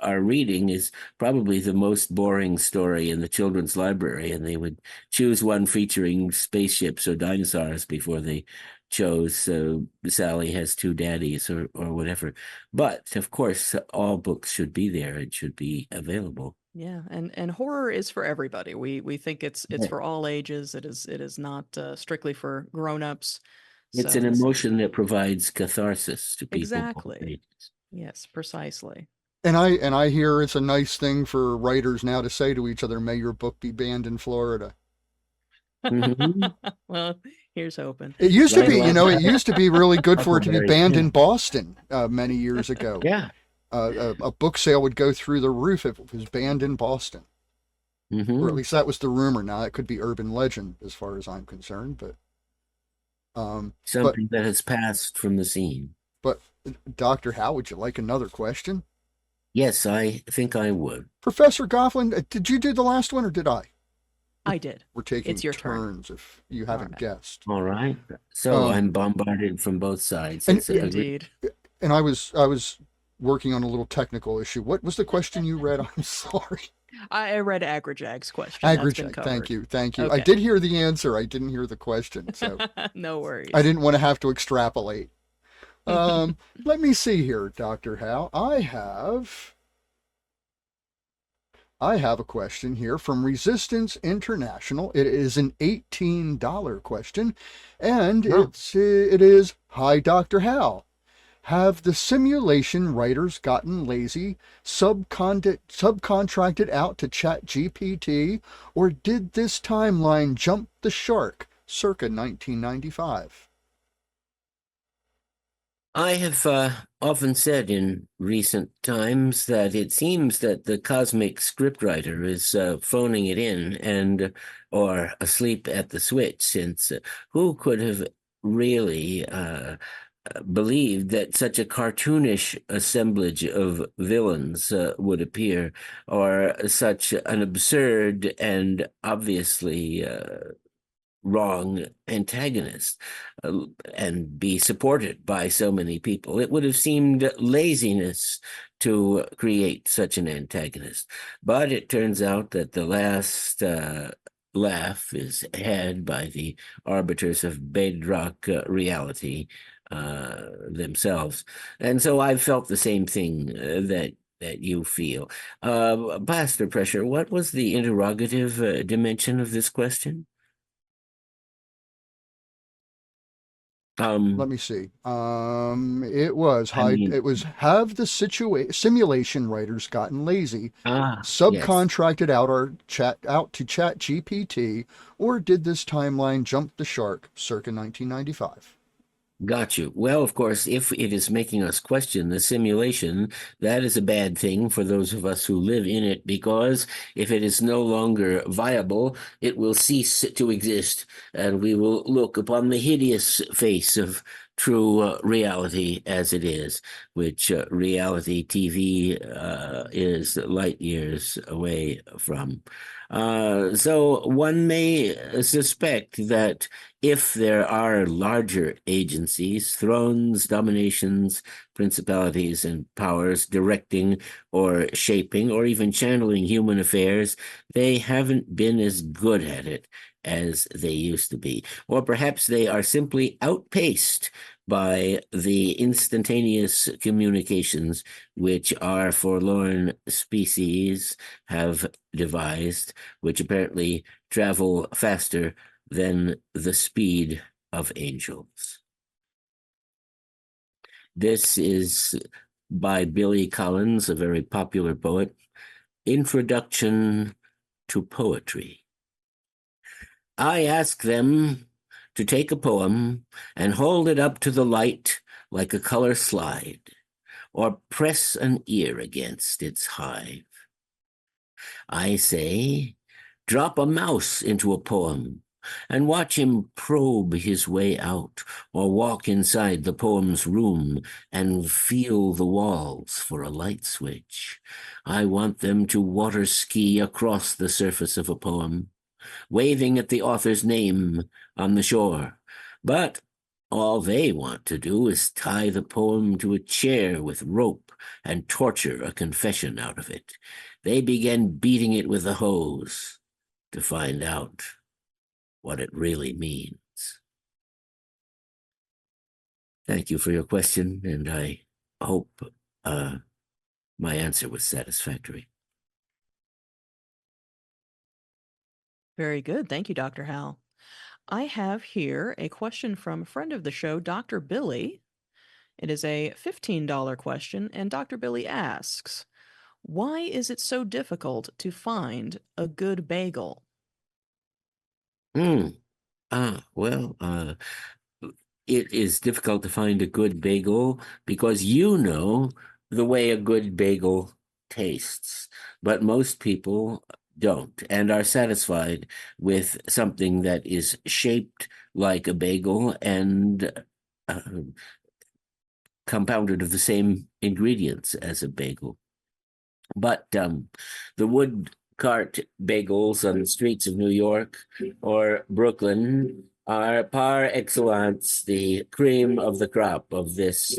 are reading is probably the most boring story in the children's library, and they would choose one featuring spaceships or dinosaurs before they chose Sally Has Two Daddies or whatever. But of course, all books should be there. It should be available. Yeah, and horror is for everybody. We think it's Yeah. for all ages. It is not strictly for grown-ups. It's So an this emotion that provides catharsis to people of all exactly. ages. Yes, precisely. And I hear it's a nice thing for writers now to say to each other, "May your book be banned in Florida." Mhm. Well, here's hoping. It used to be, Right. it used to be really good for it to be Huckleberry, banned yeah. in Boston many years ago. Yeah. A book sale would go through the roof if it was banned in Boston. Or at Mhm. least that was the rumor. Now it could be urban legend as far as I'm concerned, but Something that has passed from the scene. but Dr. Hal, would you like another question? Yes, I think I would. Professor Gofflin, did you do the last one or did I? I did. We're taking It's your turn. turns if you haven't right. guessed. All right. So Um, I'm bombarded from both sides. and- It's a- Indeed. And I was working on a little technical issue. What was the question you read? I'm sorry. I read Agrajag's question. That's been Agrajag. covered. Thank you. I Okay. did hear the answer. I didn't hear the question. So No worries. I didn't want to have to extrapolate. Let me see here, Dr. Hal. I have a question here from Resistance International. It is an $18 question, and Oh. it is, "Hi, Dr. Hal. Have the simulation writers gotten lazy, subcontracted out to ChatGPT, or did this timeline jump the shark circa 1995? I have often said in recent times that it seems that the cosmic scriptwriter is phoning it in or asleep at the switch, since who could have really believed that such a cartoonish assemblage of villains would appear, or such an absurd and obviously wrong antagonist and be supported by so many people. It would have seemed laziness to create such an antagonist. But it turns out that the last laugh is had by the arbiters of bedrock reality themselves. And so I've felt the same thing that you feel. Pastor Pressure, what was the interrogative dimension of this question? Let me see. It was I mean, have the simulation writers gotten lazy, yes. subcontracted out to Chat GPT, or did this timeline jump the shark circa 1995? Got you. Well, of course, if it is making us question the simulation, that is a bad thing for those of us who live in it, because if it is no longer viable, it will cease to exist, and we will look upon the hideous face of true reality as it is, which reality TV is light years away from. So one may suspect that if there are larger agencies, thrones, dominations, principalities, and powers directing or shaping or even channeling human affairs, they haven't been as good at it as they used to be. Or perhaps they are simply outpaced by the instantaneous communications which our forlorn species have devised, which apparently travel faster than the speed of angels. This is by Billy Collins, a very popular poet. Introduction to Poetry. I ask them to take a poem and hold it up to the light like a color slide, or press an ear against its hive. I say, drop a mouse into a poem and watch him probe his way out, or walk inside the poem's room and feel the walls for a light switch. I want them to water ski across the surface of a poem, waving at the author's name on the shore. But all they want to do is tie the poem to a chair with rope and torture a confession out of it. They begin beating it with a hose to find out what it really means. Thank you for your question, and I hope my answer was satisfactory. Very good. Thank you, Dr. Hal. I have here a question from a friend of the show, Dr. Billy. It is a $15 question, and Dr. Billy asks, why is it so difficult to find a good bagel? Well, it is difficult to find a good bagel because you know the way a good bagel tastes, but most people don't and are satisfied with something that is shaped like a bagel and uh, compounded of the same ingredients as a bagel. But the wood cart bagels on the streets of New York or Brooklyn are par excellence the cream of the crop of this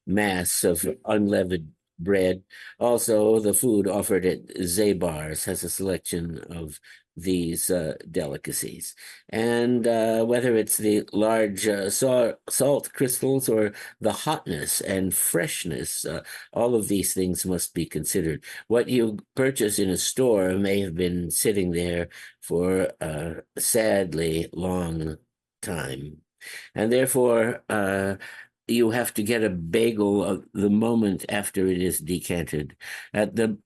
mass of unleavened bread. Also, the food offered at Zabar's has a selection of these delicacies. And whether it's the large salt crystals or the hotness and freshness, all of these things must be considered. What you purchase in a store may have been sitting there for a sadly long time. And therefore, you have to get a bagel the moment after it is decanted, at the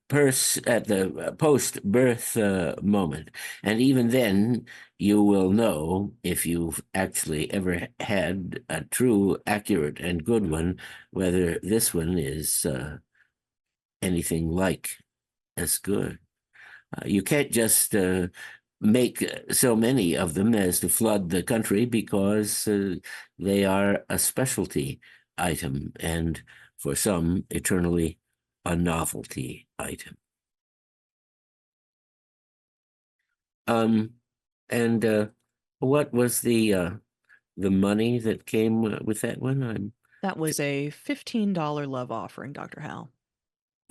post-birth moment, and even then, you will know if you've actually ever had a true, accurate, and good one, whether this one is anything like as good. You can't just make so many of them as to flood the country because they are a specialty item and for some eternally a novelty item. And what was the money that came with that one? That was a $15 love offering, Dr. Hal.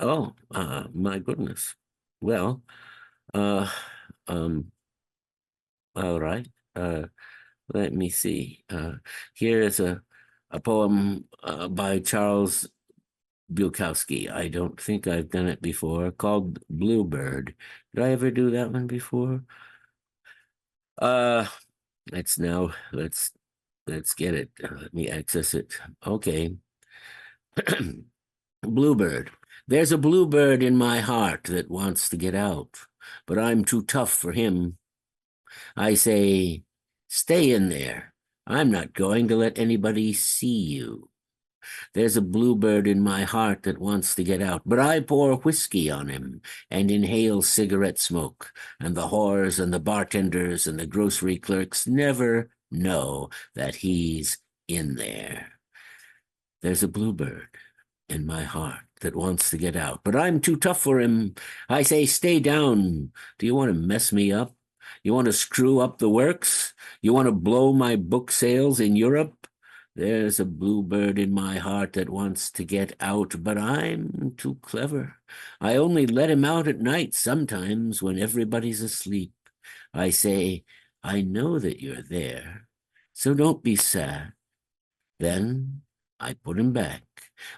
Oh, my goodness. Well, uh, um, all right. Let me see. Here is a poem by Charles Bukowski. I don't think I've done it before, called Bluebird. Did I ever do that one before? Uh, let's get it. Let me access it. Okay. Bluebird. There's a bluebird in my heart that wants to get out, but I'm too tough for him. I say, stay in there. I'm not going to let anybody see you. There's a bluebird in my heart that wants to get out, but I pour whiskey on him and inhale cigarette smoke, and the whores and the bartenders and the grocery clerks never know that he's in there. There's a bluebird in my heart that wants to get out, but I'm too tough for him. I say, stay down. Do you want to mess me up? You want to screw up the works? You want to blow my book sales in Europe? There's a bluebird in my heart that wants to get out, but I'm too clever. I only let him out at night sometimes when everybody's asleep. I say, I know that you're there, so don't be sad. Then I put him back,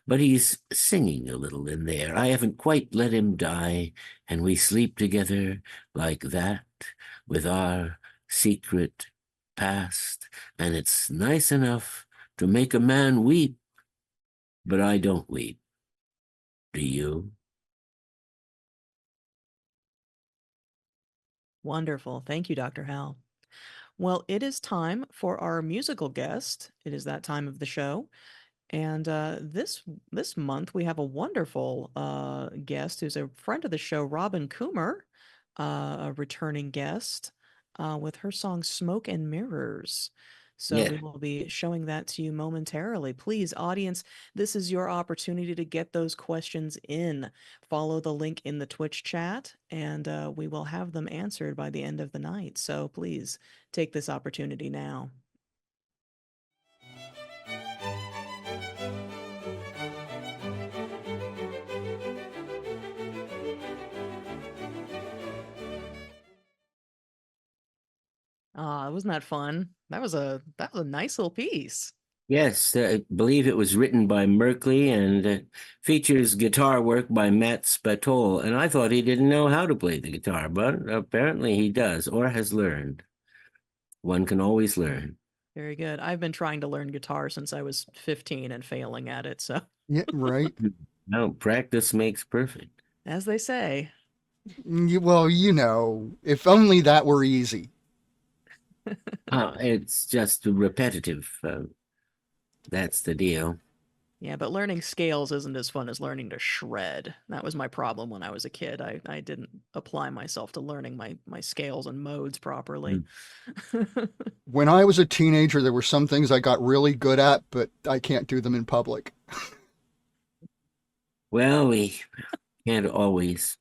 but he's singing a little in there. I haven't quite let him die, and we sleep together like that with our secret past, and it's nice enough to make a man weep, but I don't weep. Do you? Wonderful. Thank you, Dr. Hal. Well, it is time for our musical guest. It is that time of the show. And this month we have a wonderful guest who's a friend of the show, Robin Coomer, a returning guest with her song "Smoke and Mirrors." So Yeah. we will be showing that to you momentarily. Please, audience, this is your opportunity to get those questions in. Follow the link in the Twitch chat, and we will have them answered by the end of the night. So please take this opportunity now. Ah, wasn't that fun? That was a nice little piece. Yes, I believe it was written by Merkley and features guitar work by Matt Spatola. And I thought he didn't know how to play the guitar, but apparently he does or has learned. One can always learn. Very good. I've been trying to learn guitar since I was 15 and failing at it. So, Yeah, right. No, practice makes perfect. as they say, Well, if only that were easy. It's just repetitive. That's the deal. yeah, but learning scales isn't as fun as learning to shred. That was my problem when I was a kid. I didn't apply myself to learning my scales and modes properly. When I was a teenager, there were some things I got really good at, but I can't do them in public. Well, we can't always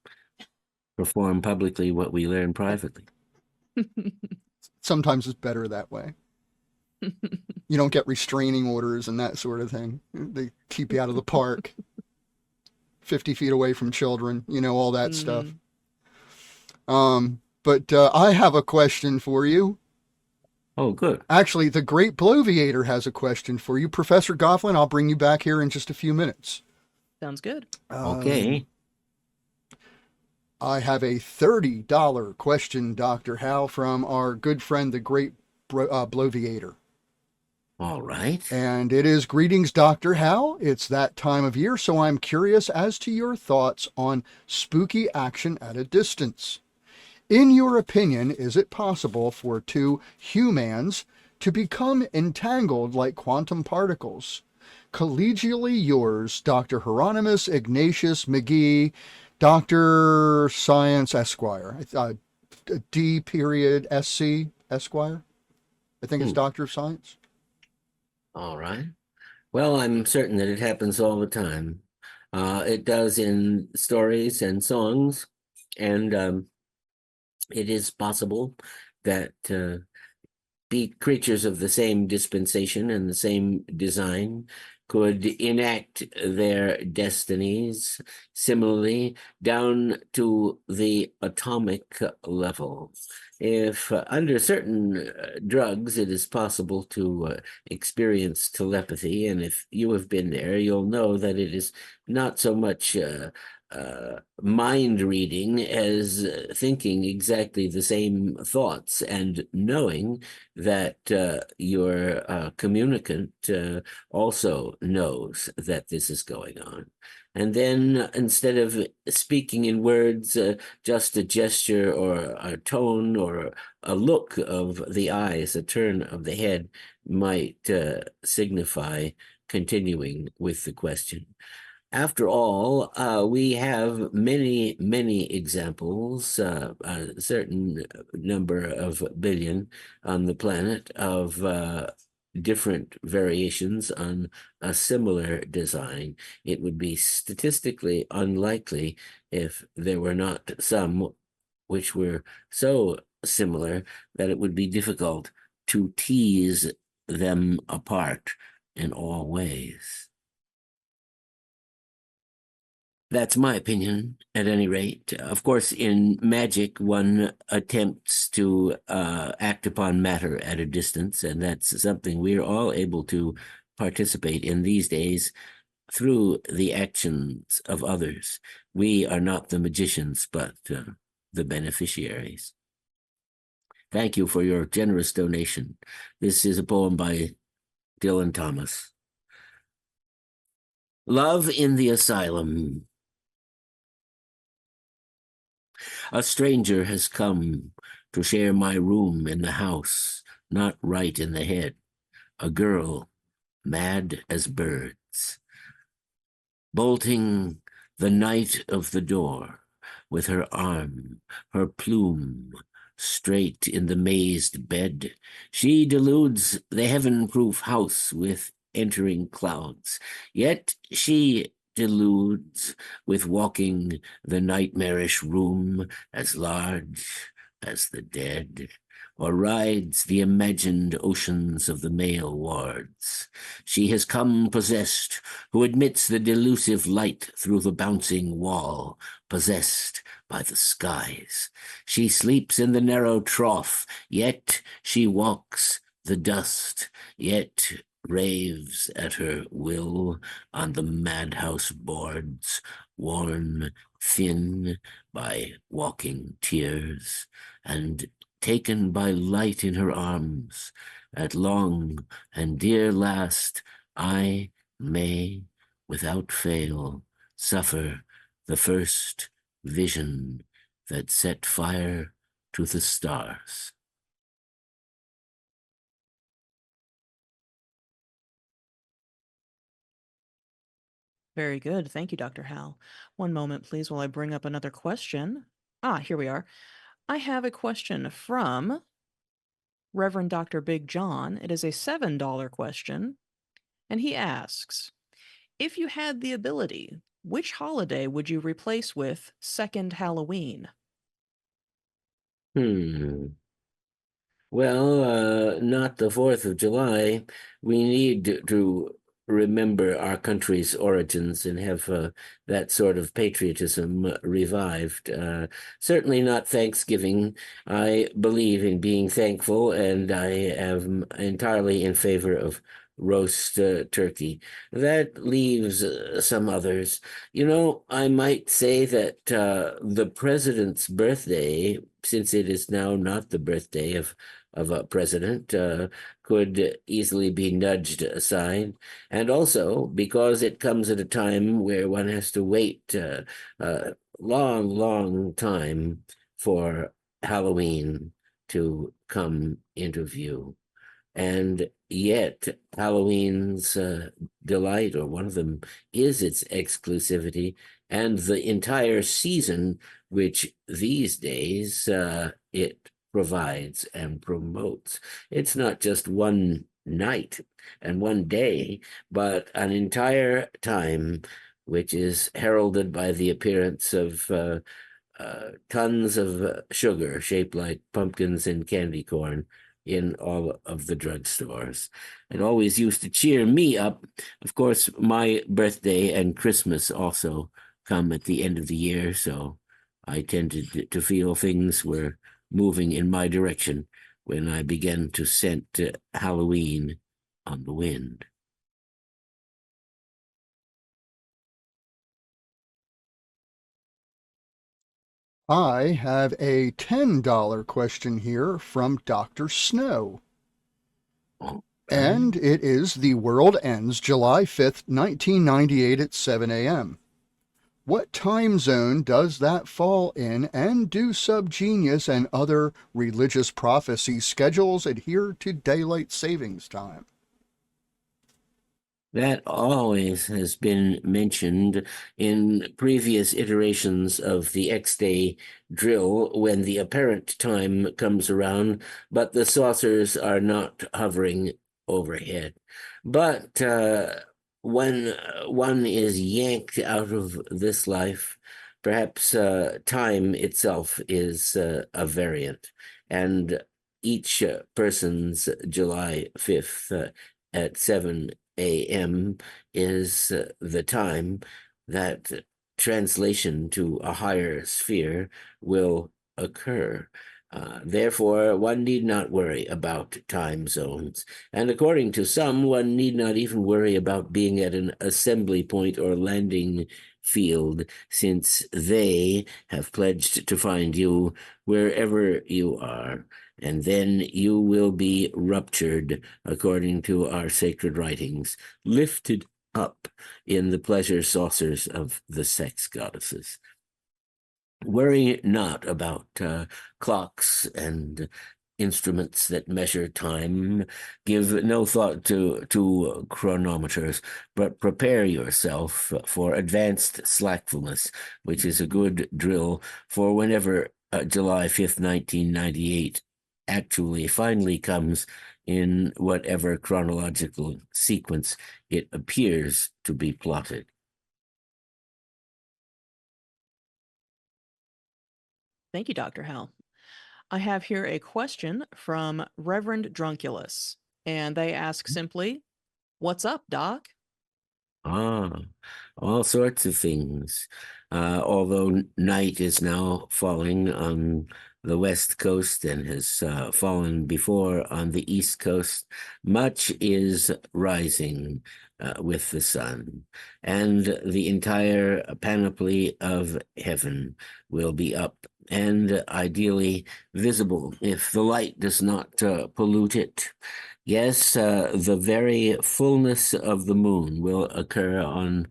perform publicly what we learn privately. Sometimes it's better that way. You don't get restraining orders and that sort of thing. They keep you out of the park, 50 feet away from children, all that stuff. But I have a question for you. Oh, good. Actually, the great Bloviator has a question for you. Professor Gofflin, I'll bring you back here in just a few minutes. Sounds good. Okay. I have a $30 question, Dr. Hal, from our good friend, the great Bloviator. All right. And it is, greetings, Dr. Hal. It's that time of year, so I'm curious as to your thoughts on spooky action at a distance. In your opinion, is it possible for two humans to become entangled like quantum particles? Collegially yours, Dr. Hieronymus Ignatius McGee, Dr. Science Esquire, D period SC Esquire. I think it's Doctor of Science. All right. Well, I'm certain that it happens all the time. It does in stories and songs, and it is possible that be creatures of the same dispensation and the same design could enact their destinies similarly down to the atomic level. If under certain drugs it is possible to experience telepathy, and if you have been there, you'll know that it is not so much mind reading as thinking exactly the same thoughts and knowing that your communicant also knows that this is going on. And then instead of speaking in words, just a gesture or a tone or a look of the eyes, a turn of the head might signify continuing with the question. After all, we have many, many examples, a certain number of billion on the planet of different variations on a similar design. It would be statistically unlikely if there were not some which were so similar that it would be difficult to tease them apart in all ways. That's my opinion, at any rate. Of course, in magic, one attempts to act upon matter at a distance, and that's something we're all able to participate in these days through the actions of others. We are not the magicians, but the beneficiaries. Thank you for your generous donation. This is a poem by Dylan Thomas. Love in the Asylum. A stranger has come to share my room in the house, not right in the head. A girl, mad as birds. Bolting the night of the door, with her arm, her plume, straight in the mazed bed, she deludes the heaven-proof house with entering clouds. Yet she deludes with walking the nightmarish room as large as the dead, or rides the imagined oceans of the male wards. She has come possessed, who admits the delusive light through the bouncing wall, possessed by the skies. She sleeps in the narrow trough, yet she walks the dust, yet raves at her will on the madhouse boards, worn thin by walking tears, and taken by light in her arms, at long and dear last, I may, without fail, suffer the first vision that set fire to the stars. Very good. Thank you, Dr. Hal. One moment, please, while I bring up another question. Here we are. I have a question from Reverend Dr. Big John. It is a $7 question, and he asks, if you had the ability, which holiday would you replace with second Halloween? Well, not the 4th of July. We need to remember our country's origins and have that sort of patriotism revived. Certainly not Thanksgiving. I believe in being thankful, and I am entirely in favor of roast turkey. That leaves some others. You know, I might say that the president's birthday, since it is now not the birthday of a president, could easily be nudged aside. And also because it comes at a time where one has to wait a long, long time for Halloween to come into view. And yet Halloween's delight, or one of them, is its exclusivity, and the entire season, which these days it provides and promotes. It's not just one night and one day, but an entire time, which is heralded by the appearance of tons of sugar shaped like pumpkins and candy corn in all of the drugstores. It always used to cheer me up. Of course, my birthday and Christmas also come at the end of the year, so I tended to feel things were moving in my direction when I began to scent Halloween on the wind. I have a $10 question here from Dr. Snow. Oh, And it is: the world ends July 5th, 1998 at 7 a.m. What time zone does that fall in, and do Subgenius and other religious prophecy schedules adhere to daylight savings time? That always has been mentioned in previous iterations of the X-Day drill when the apparent time comes around, but the saucers are not hovering overhead. But when one is yanked out of this life, perhaps time itself is a variant, and each person's July 5th at 7 a.m. is the time that translation to a higher sphere will occur. Therefore, one need not worry about time zones. And according to some, one need not even worry about being at an assembly point or landing field, since they have pledged to find you wherever you are. And then you will be ruptured, according to our sacred writings, lifted up in the pleasure saucers of the sex goddesses. Worry not about clocks and instruments that measure time. Give no thought to chronometers, but prepare yourself for advanced slackfulness, which is a good drill for whenever July 5th, 1998 actually finally comes in whatever chronological sequence it appears to be plotted. Thank you, Dr. Hal. I have here a question from Reverend Drunculus, and they ask simply, "What's up, Doc?" Ah, all sorts of things. Although night is now falling on the West Coast and has fallen before on the East Coast, much is rising with the sun, and the entire panoply of heaven will be up and ideally visible if the light does not pollute it. Yes, the very fullness of the moon will occur on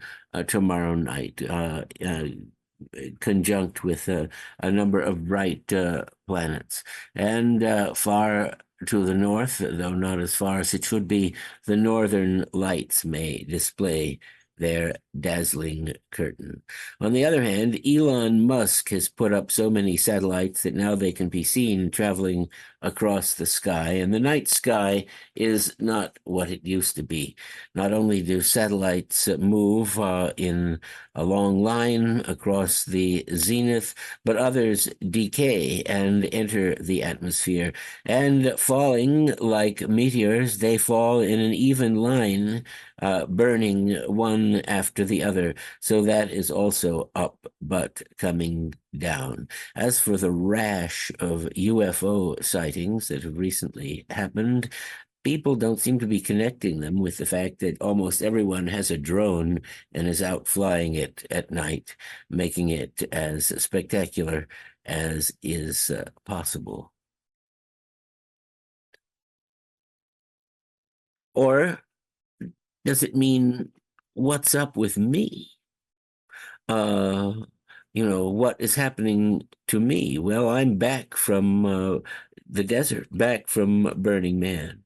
tomorrow night, conjunct with a number of bright planets. And far to the north, though not as far as it should be, the northern lights may display their dazzling curtain. On the other hand, Elon Musk has put up so many satellites that now they can be seen traveling across the sky, and the night sky is not what it used to be. Not only do satellites move in a long line across the zenith, but others decay and enter the atmosphere, and falling like meteors, they fall in an even line, burning one after the other. So that is also up, but coming down. As for the rash of UFO sightings that have recently happened, people don't seem to be connecting them with the fact that almost everyone has a drone and is out flying it at night, making it as spectacular as is possible. Or does it mean, what's up with me? What is happening to me? Well, I'm back from the desert, back from Burning Man.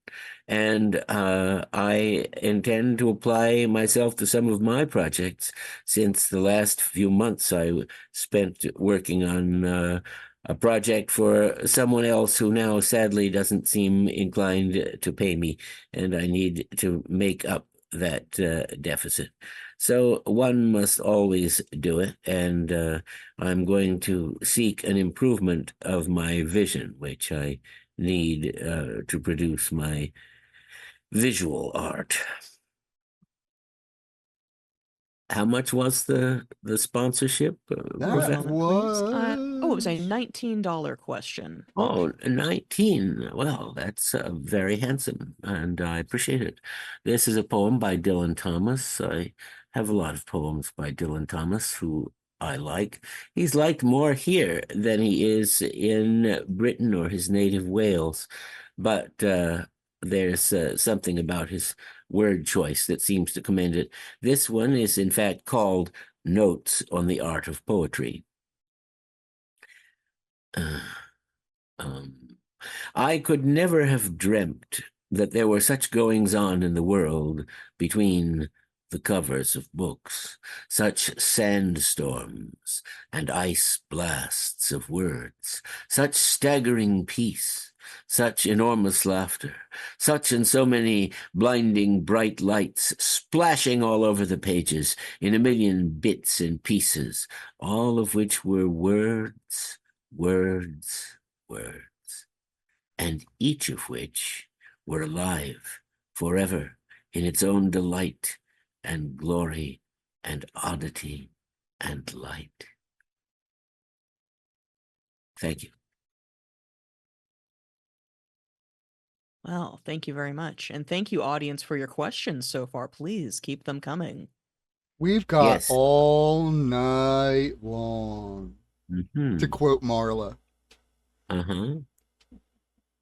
And I intend to apply myself to some of my projects, since the last few months I spent working on a project for someone else who now sadly doesn't seem inclined to pay me, and I need to make up that deficit. So one must always do it, and I'm going to seek an improvement of my vision, which I need to produce my visual art. How much was the sponsorship, That Professor? Moment, please. It was a was $19 question. Oh, 19. Well, that's very handsome, and I appreciate it. This is a poem by Dylan Thomas. I have a lot of poems by Dylan Thomas, who I like. He's liked more here than he is in Britain or his native Wales, but there's something about his word choice that seems to commend it. This one is, in fact, called Notes on the Art of Poetry. Uh, um, I could never have dreamt that there were such goings on in the world between the covers of books, such sandstorms and ice blasts of words, such staggering peace, such enormous laughter, such and so many blinding bright lights splashing all over the pages in a million bits and pieces, all of which were words, words, words, and each of which were alive forever in its own delight and glory and oddity and light. Thank you. Well, thank you very much. And thank you, audience, for your questions so far. Please keep them coming. we've got Yes. all night long. Mm-hmm. To quote Marla, Uh-huh.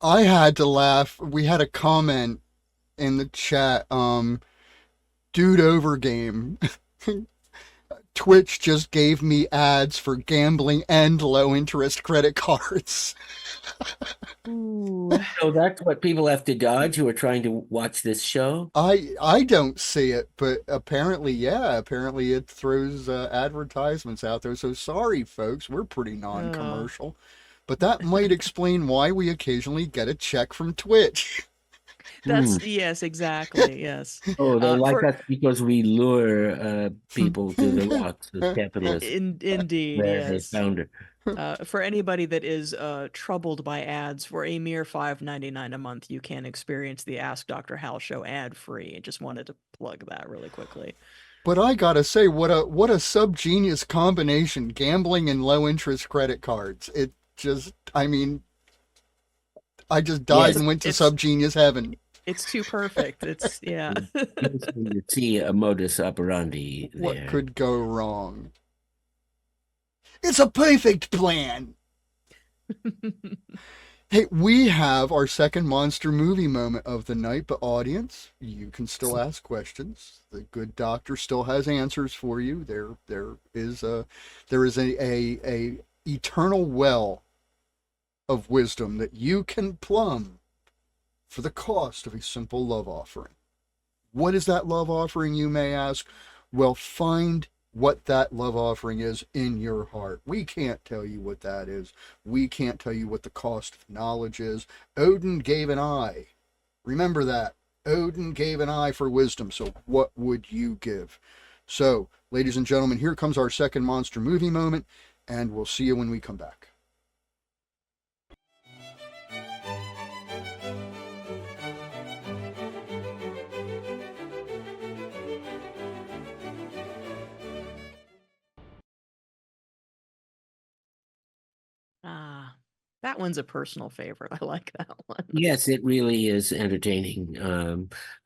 I had to laugh. We had a comment in the chat, dude over game. Twitch just gave me ads for gambling and low interest credit cards. Ooh. So that's what people have to dodge who are trying to watch this show? I don't see it, but apparently it throws advertisements out there. So sorry folks, we're pretty non-commercial. But that might explain why we occasionally get a check from Twitch. That's yes, exactly. Yes. Oh, they like for- us because we lure people to the rocks with capitalism. Indeed, They're the yes. founder. For anybody that is troubled by ads, for a mere $5.99 a month, you can experience the Ask Dr. Hal show ad-free. I just wanted to plug that really quickly. But I gotta say, what a sub-genius combination, gambling and low interest credit cards. It just, I mean, I just died Yes, and went to sub-genius heaven. It's too perfect. It's, yeah. You see a modus operandi there. What could go wrong? It's a perfect plan. Hey, we have our second monster movie moment of the night, but audience, you can still ask questions. The good doctor still has answers for you. There is a eternal well of wisdom that you can plumb for the cost of a simple love offering. What is that love offering, you may ask? Well, find what that love offering is in your heart. We can't tell you what that is. We can't tell you what the cost of knowledge is. Odin gave an eye. Remember that. Odin gave an eye for wisdom. So what would you give? So, ladies and gentlemen, here comes our second monster movie moment, and we'll see you when we come back. That one's a personal favorite. I like that one. Yes, it really is entertaining.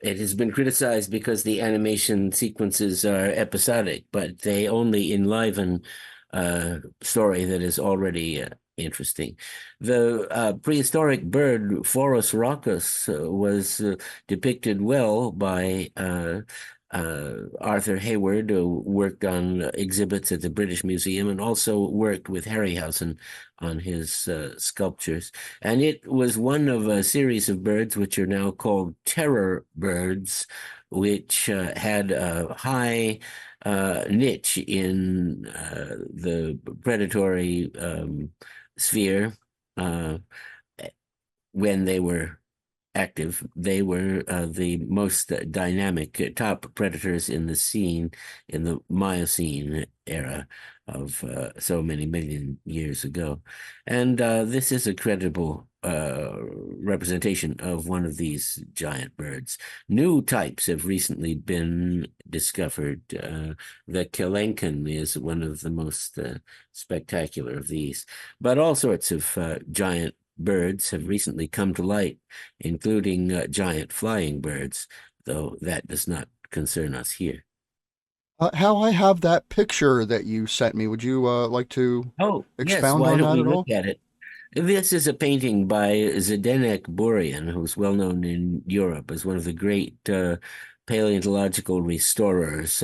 It has been criticized because the animation sequences are episodic, but they only enliven a story that is already interesting. The prehistoric bird, Phorus raucus, was depicted well by Arthur Hayward, who worked on exhibits at the British Museum and also worked with Harryhausen on his sculptures. And it was one of a series of birds which are now called terror birds, which had a high niche in the predatory sphere when they were active. They were the most dynamic top predators in the scene in the Miocene era of so many million years ago. And this is a credible representation of one of these giant birds. New types have recently been discovered. The Kelenken is one of the most spectacular of these, but all sorts of giant birds have recently come to light, including giant flying birds, though that does not concern us here. Hal, I have that picture that you sent me. Would you like to Oh, yes, expound why on don't that we at look all? at it? This is a painting by Zdeněk Burian, who's well known in Europe as one of the great paleontological restorers.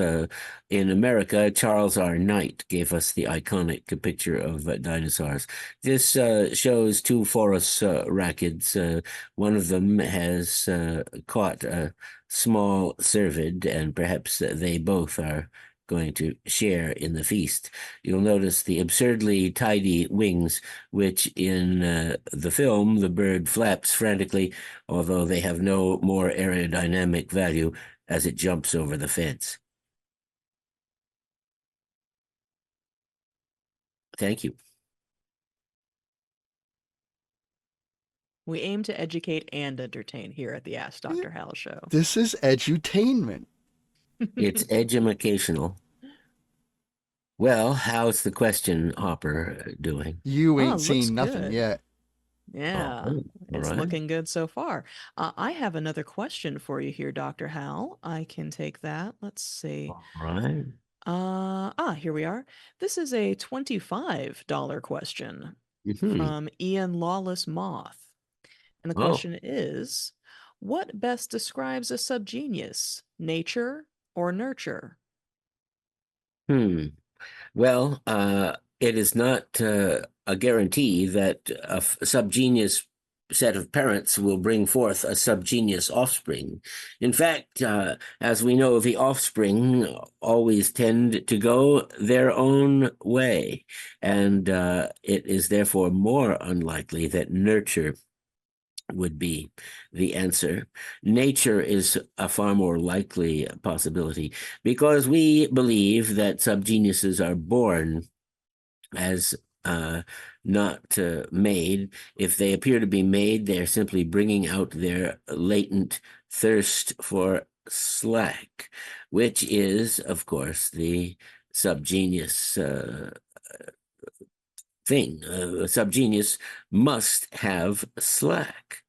In America, Charles R. Knight gave us the iconic picture of dinosaurs. This shows two Forus racids. One of them has caught a small cervid, and perhaps they both are going to share in the feast. You'll notice the absurdly tidy wings, which in the film, the bird flaps frantically, although they have no more aerodynamic value as it jumps over the fence. Thank you. We aim to educate and entertain here at the Ask Dr. Hal show. This is edutainment. It's educational. Well, how's the question hopper doing? You Oh, ain't looks seen nothing good. yet. Yeah, Oh, it's all right. looking good so far. I have another question for you here, Dr. Hal. I can take that. Let's see. All right. Here we are. This is a $25 question Mhm. from Ian Lawless Moth. And the Oh, question is, what best describes a subgenius, nature or nurture? well, it is not a guarantee that a subgenius set of parents will bring forth a subgenius offspring. In fact, as we know, the offspring always tend to go their own way, and it is therefore more unlikely that nurture would be the answer. Nature is a far more likely possibility because we believe that subgeniuses are born as not made. If they appear to be made, they're simply bringing out their latent thirst for slack, which is, of course, the subgenius thing. A subgenius must have slack.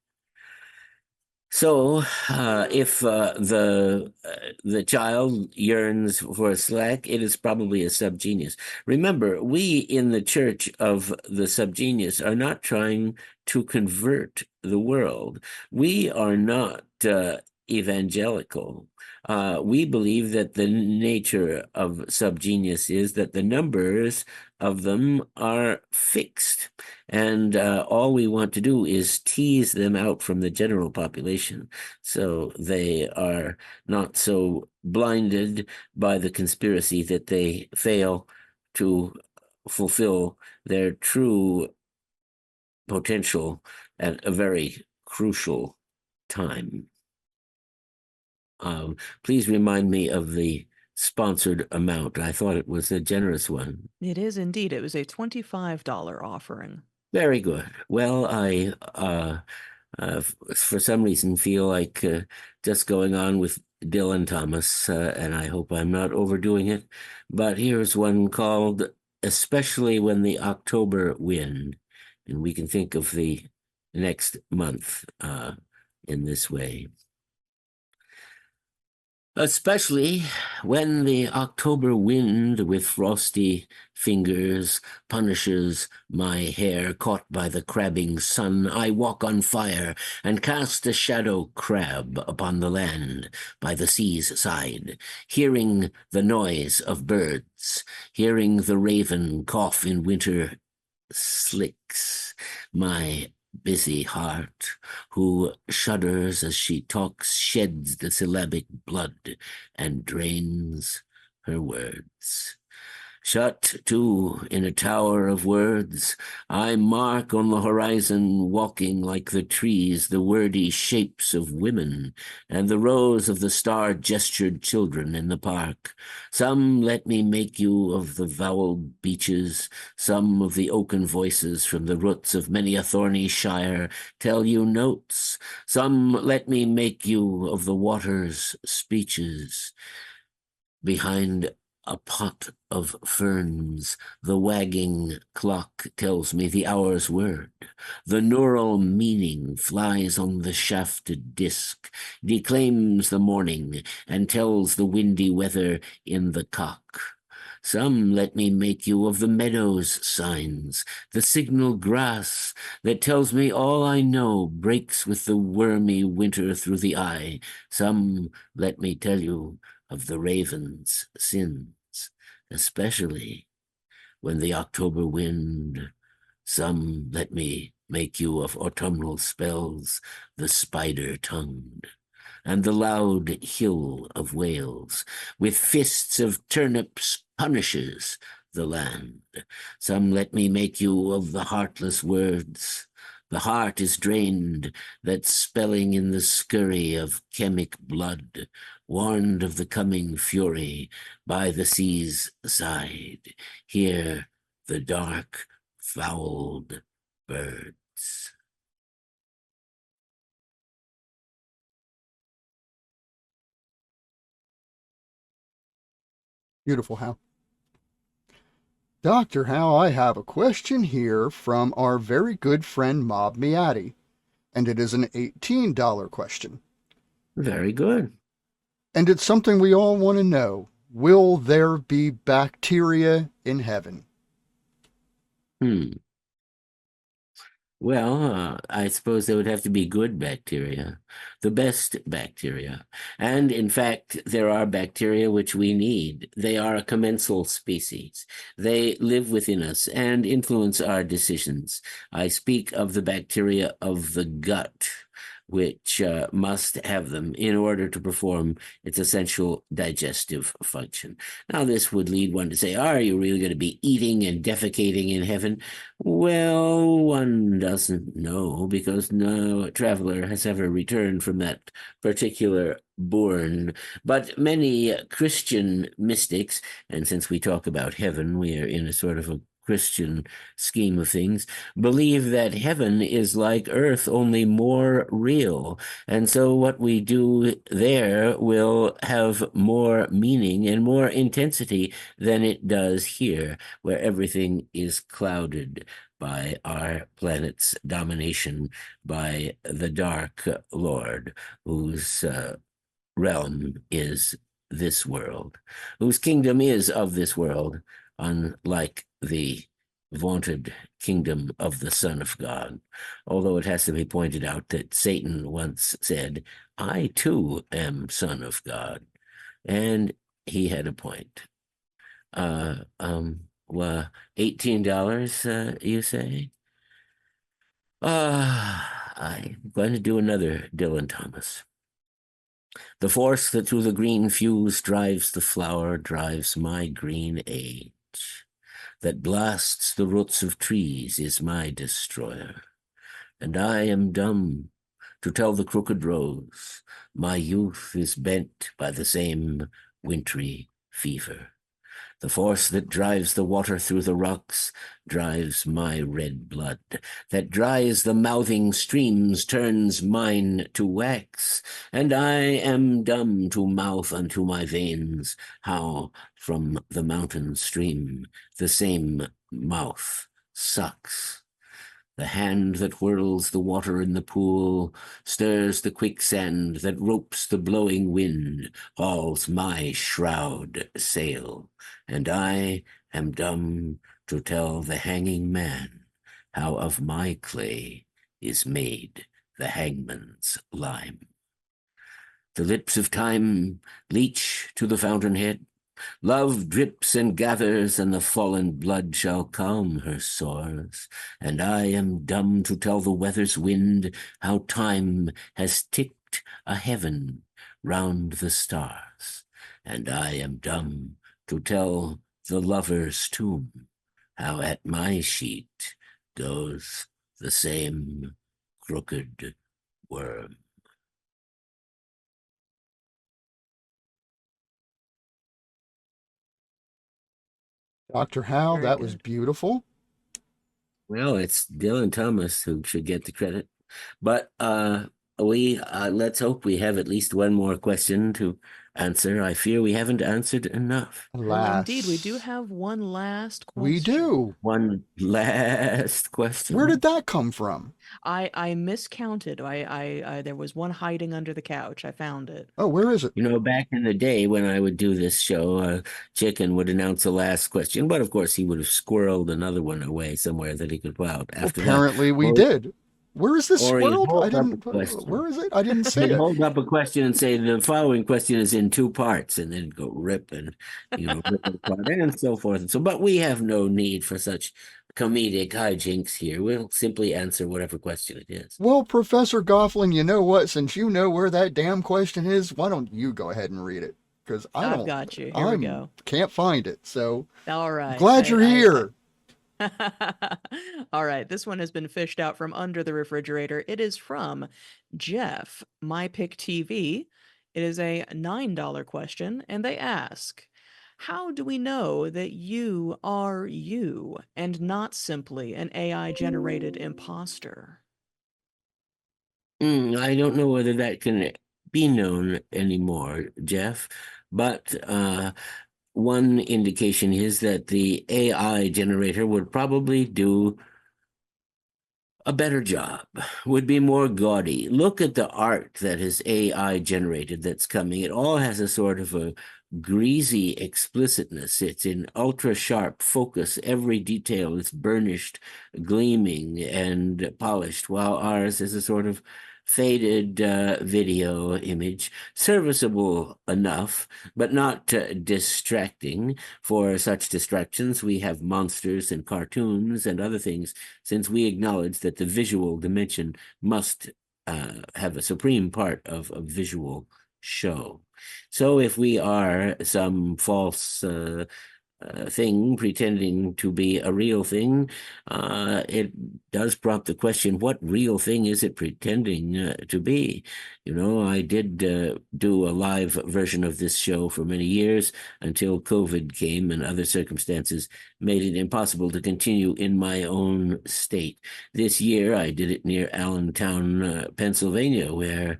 So, if the child yearns for slack, it is probably a subgenius. Remember, we in the Church of the Subgenius are not trying to convert the world. We are not evangelical. We believe that the nature of subgenius is that the numbers of them are fixed, and all we want to do is tease them out from the general population so they are not so blinded by the conspiracy that they fail to fulfill their true potential at a very crucial time. Please remind me of the sponsored amount. I thought it was a generous one. It is indeed. It was a $25 offering. Very good. Well, I, for some reason, feel like just going on with Dylan Thomas, and I hope I'm not overdoing it. But here's one called Especially When the October Wind, and we can think of the next month in this way. Especially when the October wind with frosty fingers punishes my hair caught by the crabbing sun, I walk on fire and cast a shadow crab upon the land by the sea's side, hearing the noise of birds, hearing the raven cough in winter slicks my busy heart, who shudders as she talks, sheds the syllabic blood, and drains her words. Shut, too, in a tower of words, I mark on the horizon, walking like the trees, the wordy shapes of women, and the rows of the star-gestured children in the park. Some let me make you of the voweled beeches, some of the oaken voices from the roots of many a thorny shire tell you notes, some let me make you of the water's speeches. Behind a pot of ferns, the wagging clock tells me the hour's word. The neural meaning flies on the shafted disk, declaims the morning, and tells the windy weather in the cock. Some let me make you of the meadow's signs, the signal grass that tells me all I know breaks with the wormy winter through the eye. Some let me tell you of the raven's sins, especially when the October wind. Some let me make you of autumnal spells, the spider-tongued, and the loud hill of Wales, with fists of turnips punishes the land. Some let me make you of the heartless words. The heart is drained, that spelling in the scurry of chemic blood, warned of the coming fury by the sea's side. Hear the dark, fouled birds. Beautiful, Hal. Dr. Hal, I have a question here from our very good friend Mob Miati, and it is an $18 question. Very good. And it's something we all want to know. Will there be bacteria in heaven? Well, I suppose there would have to be good bacteria, the best bacteria. And in fact, there are bacteria which we need. They are a commensal species. They live within us and influence our decisions. I speak of the bacteria of the gut, which must have them in order to perform its essential digestive function. Now, this would lead one to say, are you really going to be eating and defecating in heaven? Well, one doesn't know, because no traveler has ever returned from that particular bourne. But many Christian mystics, and since we talk about heaven, we are in a sort of a Christian scheme of things, believe that heaven is like earth, only more real. And so what we do there will have more meaning and more intensity than it does here, where everything is clouded by our planet's domination by the Dark Lord, whose realm is this world, whose kingdom is of this world, unlike the vaunted kingdom of the Son of God. Although it has to be pointed out that Satan once said, I too am Son of God. And he had a point. Well, $18, you say? I'm going to do another Dylan Thomas. The force that through the green fuse drives the flower drives my green age, that blasts the roots of trees is my destroyer. And I am dumb to tell the crooked rose, my youth is bent by the same wintry fever. The force that drives the water through the rocks drives my red blood, that dries the mouthing streams turns mine to wax, and I am dumb to mouth unto my veins how from the mountain stream the same mouth sucks. The hand that whirls the water in the pool, stirs the quicksand that ropes the blowing wind, hauls my shroud sail, and I am dumb to tell the hanging man how of my clay is made the hangman's lime. The lips of time leach to the fountainhead, love drips and gathers, and the fallen blood shall calm her sores. And I am dumb to tell the weather's wind how time has ticked a heaven round the stars. And I am dumb to tell the lover's tomb, how at my sheet goes the same crooked worm. Dr. Hal, Very that was good. beautiful. Well, it's Dylan Thomas who should get the credit. But let's hope we have at least one more question to answer. I fear we haven't answered enough. Well, indeed, we do Alas. have one last question. We do. One last question. Where did that come from? I miscounted. I there was one hiding under the couch. I found it. Oh, where is it? You know, back in the day when I would do this show, Chicken would announce the last question, but of course he would have squirreled another one away somewhere that he could pull out after Apparently we did. Where is this or he'd squirrel? hold I up a didn't. question. Where is it? I didn't see He'd it. hold up a question and say the following question is in two parts, and then go rip and rip it apart and so forth and so. But we have no need for such comedic hijinks here. We'll simply answer whatever question it is. Well, Professor Gofflin, you know what? Since you know where that damn question is, why don't you go ahead and read it? Because I've got you. Here we go. Can't find it. So All right. glad you're here. All right, this one has been fished out from under the refrigerator. It is from Jeff, My Pick TV. It is a $9 question, and they ask, how do we know that you are you and not simply an AI-generated imposter? I don't know whether that can be known anymore, Jeff, but one indication is that the AI generator would probably do a better job, would be more gaudy. Look at the art that is AI generated that's coming. It all has a sort of a greasy explicitness. It's in ultra sharp focus. Every detail is burnished, gleaming, and polished, while ours is a sort of faded video image, serviceable enough, but not distracting. For such distractions, we have monsters and cartoons and other things, since we acknowledge that the visual dimension must have a supreme part of a visual show. So if we are some false thing pretending to be a real thing, it does prompt the question, what real thing is it pretending to be? I did do a live version of this show for many years until COVID came and other circumstances made it impossible to continue in my own state. This year, I did it near Allentown, Pennsylvania, where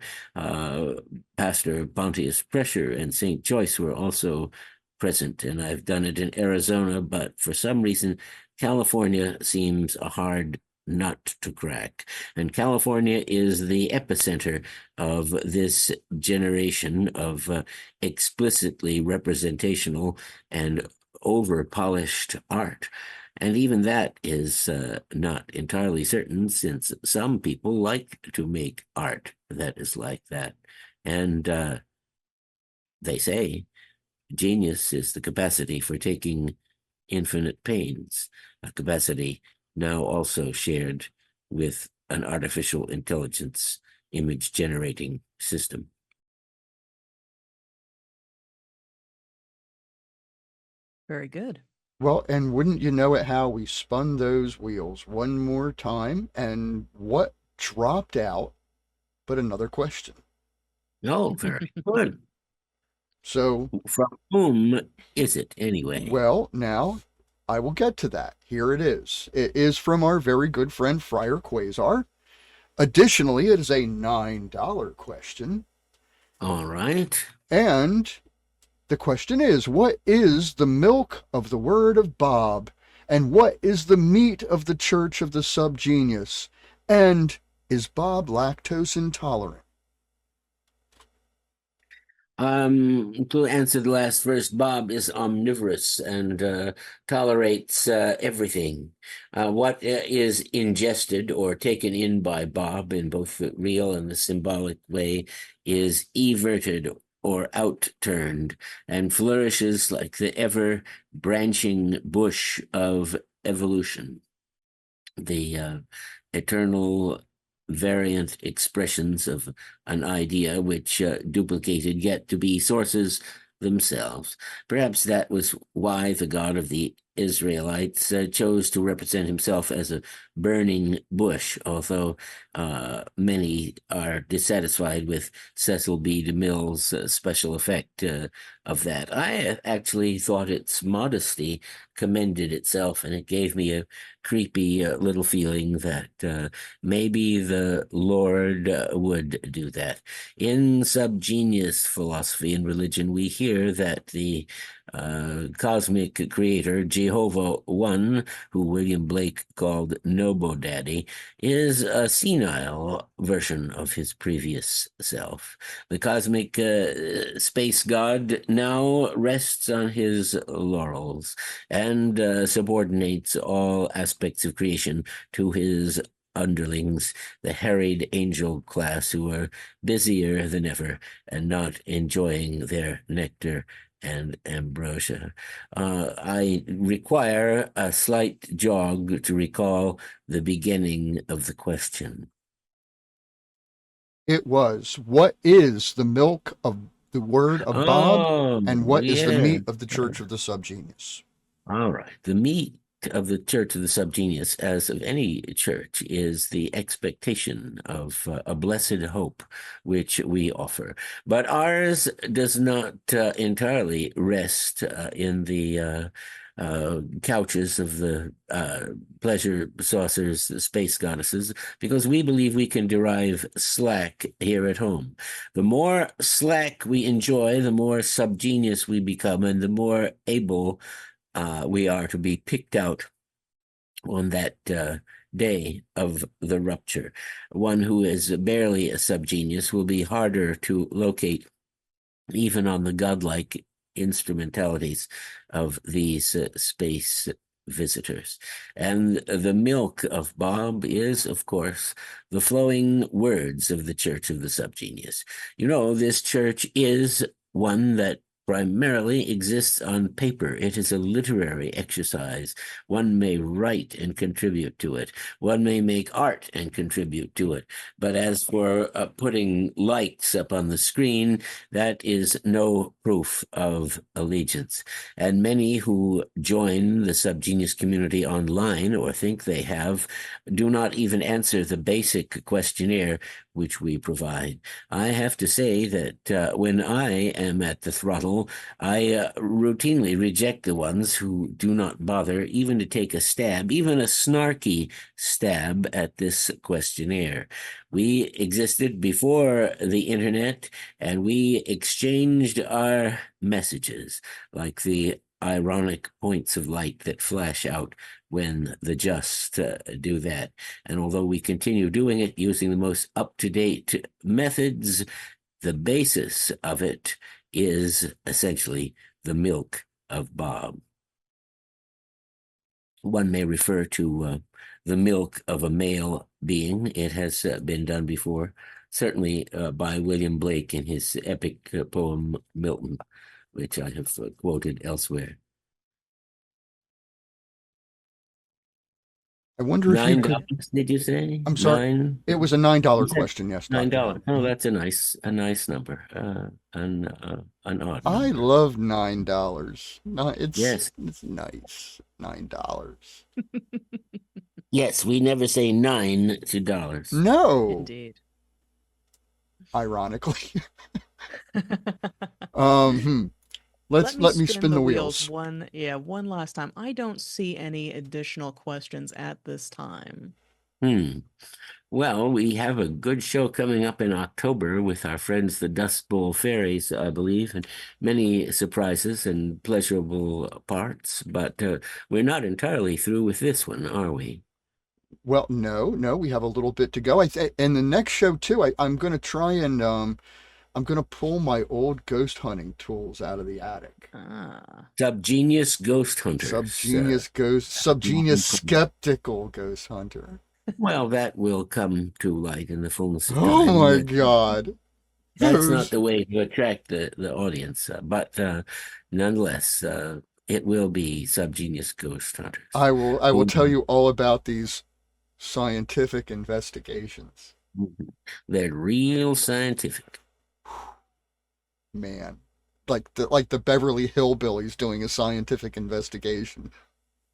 Pastor Pontius Pressure and St. Joyce were also present, and I've done it in Arizona, but for some reason, California seems a hard nut to crack. And California is the epicenter of this generation of explicitly representational and over-polished art. And even that is not entirely certain, since some people like to make art that is like that. And they say genius is the capacity for taking infinite pains, a capacity now also shared with an artificial intelligence image generating system. Very good. Well, and wouldn't you know it, how we spun those wheels one more time, and what dropped out but another question. Oh, very good. So, from whom is it anyway? Well, now I will get to that. Here it is. It is from our very good friend Friar Quasar. Additionally, it is a $9 question. All right. And the question is, what is the milk of the word of Bob? And what is the meat of the church of the subgenius? And is Bob lactose intolerant? To answer the last first, Bob is omnivorous and tolerates everything. What is ingested or taken in by Bob in both the real and the symbolic way is everted or outturned and flourishes like the ever-branching bush of evolution. The eternal variant expressions of an idea which duplicated get to be sources themselves. Perhaps that was why the God of the Israelites chose to represent himself as a burning bush, although many are dissatisfied with Cecil B. DeMille's special effect of that. I actually thought its modesty commended itself, and it gave me a creepy little feeling that maybe the Lord would do that. In subgenius philosophy and religion, we hear that the cosmic creator, Jehovah One, who William Blake called Nobo Daddy, is a senile version of his previous self. The cosmic space god now rests on his laurels and subordinates all aspects of creation to his underlings, the harried angel class, who are busier than ever and not enjoying their nectar and ambrosia. I require a slight jog to recall the beginning of the question. It was, what is the milk of the word of Bob, and what is the meat of the Church of the Subgenius? All right. The meat of the Church of the Subgenius, as of any church, is the expectation of a blessed hope which we offer. But ours does not entirely rest in the couches of the pleasure saucers, the space goddesses, because we believe we can derive slack here at home. The more slack we enjoy, the more subgenius we become, and the more able we are to be picked out on that day of the rupture. One who is barely a subgenius will be harder to locate, even on the godlike instrumentalities of these space visitors. And the milk of Bob is, of course, the flowing words of the Church of the Subgenius. You know, this church is one that primarily exists on paper. It is a literary exercise. One may write and contribute to it. One may make art and contribute to it. But as for putting lights up on the screen, that is no proof of allegiance. And many who join the subgenius community online, or think they have, do not even answer the basic questionnaire which we provide. I have to say that when I am at the throttle, I routinely reject the ones who do not bother even to take a stab, even a snarky stab at this questionnaire. We existed before the internet, and we exchanged our messages like the ironic points of light that flash out when the just do that. And although we continue doing it using the most up-to-date methods, the basis of it is essentially the milk of Bob. One may refer to the milk of a male being. It has been done before, certainly by William Blake in his epic poem Milton, which I have quoted elsewhere. I wonder if you could. $9, did you say? I'm sorry. It was a $9 question. Yes, $9. Oh, that's a nice number. An odd I number. love $9. Yes. It's nice. $9. Yes, we never say $9 to dollars. No. Indeed. Ironically. Let me spin the wheels. One last time. I don't see any additional questions at this time. Well, we have a good show coming up in October with our friends, the Dust Bowl Fairies, I believe, and many surprises and pleasurable parts. But we're not entirely through with this one, are we? Well, no, we have a little bit to go. And the next show too, I'm going to try and I'm going to pull my old ghost hunting tools out of the attic. Subgenius ghost hunter. Subgenius skeptical ghost hunter. Well, that will come to light in the fullness of time. Oh my God. That's not the way to attract the audience, but nonetheless, it will be subgenius ghost hunters. I will tell you all about these scientific investigations. They're real scientific. Man, like the Beverly Hillbillies doing a scientific investigation.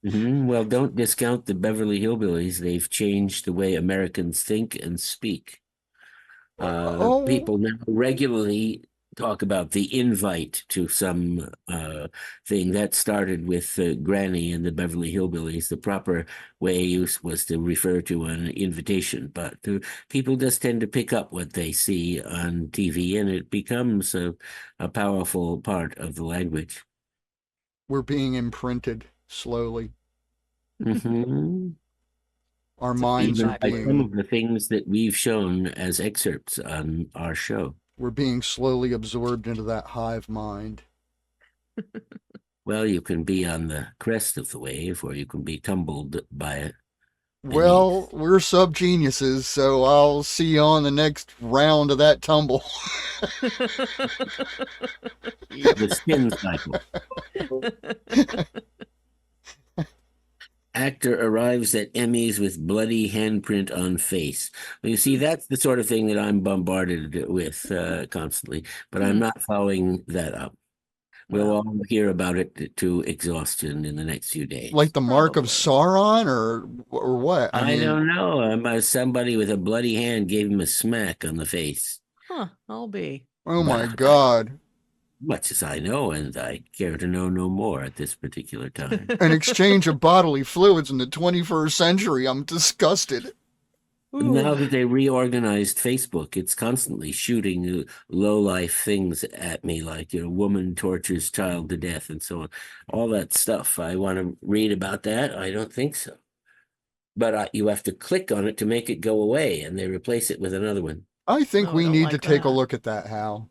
Well, don't discount the Beverly Hillbillies. They've changed the way Americans think and speak. Oh, People now regularly talk about the invite to some thing that started with Granny and the Beverly Hillbillies. The proper way was to refer to an invitation, but people just tend to pick up what they see on TV, and it becomes a powerful part of the language. we're being imprinted slowly. Mhm. Our minds Even are by some being of the things that we've shown as excerpts on our show. we're being slowly absorbed into that hive mind. Well, you can be on the crest of the wave, or you can be tumbled by it Well, beneath. we're sub geniuses, so I'll see you on the next round of that tumble. The spin cycle. Actor arrives at Emmys with bloody handprint on face. Well, you see, that's the sort of thing that I'm bombarded with constantly, but I'm not following that up. We'll Well, all hear about it to exhaustion in the next few days. Like the mark of probably. Sauron, or what? I I mean, don't know. Somebody with a bloody hand gave him a smack on the face. Huh, I'll be. oh my But God. much as I know, and I care to know no more at this particular time. An exchange of bodily fluids in the 21st century. I'm disgusted. Now Ooh. that they reorganized Facebook, it's constantly shooting low-life things at me, like, woman tortures child to death and so on. All that stuff. I want to read about that. I don't think so. But you have to click on it to make it go away, and they replace it with another one. I think Oh, I we don't need to like take a that. look at that, Hal.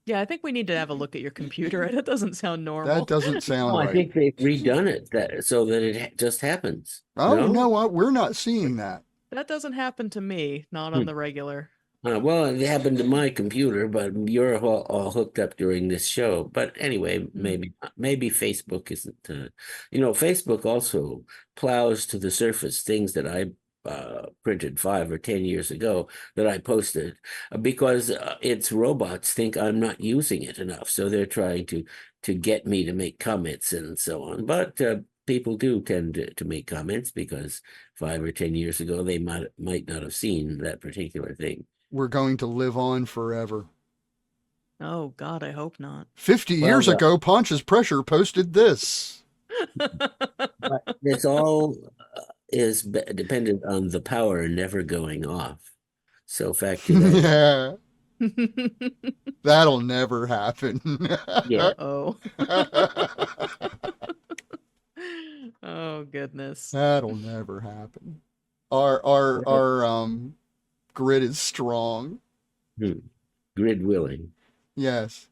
Yeah, I think we need to have a look at your computer. That doesn't sound normal. That doesn't sound Oh, I right. think they've redone it so that it just happens. Oh, No? no, we're not seeing that. That doesn't happen to me, not on Hmm. the regular. Well, it happened to my computer, but you're all hooked up during this show. But anyway, maybe Facebook isn't. Facebook also plows to the surface things that I printed 5 or 10 years ago that I posted because its robots think I'm not using it enough, so they're trying to get me to make comments and so on. But people do tend to make comments because 5 or 10 years ago they might not have seen that particular thing. We're going to live on forever. Oh, God, I hope not. 50 Well, years ago, Pontius Pressure posted this. but this all is dependent on the power never going off. So factor that. Yeah, that'll never happen. Yeah. Oh. Oh, goodness. That'll never happen. Our grid is strong. Grid willing. Yes.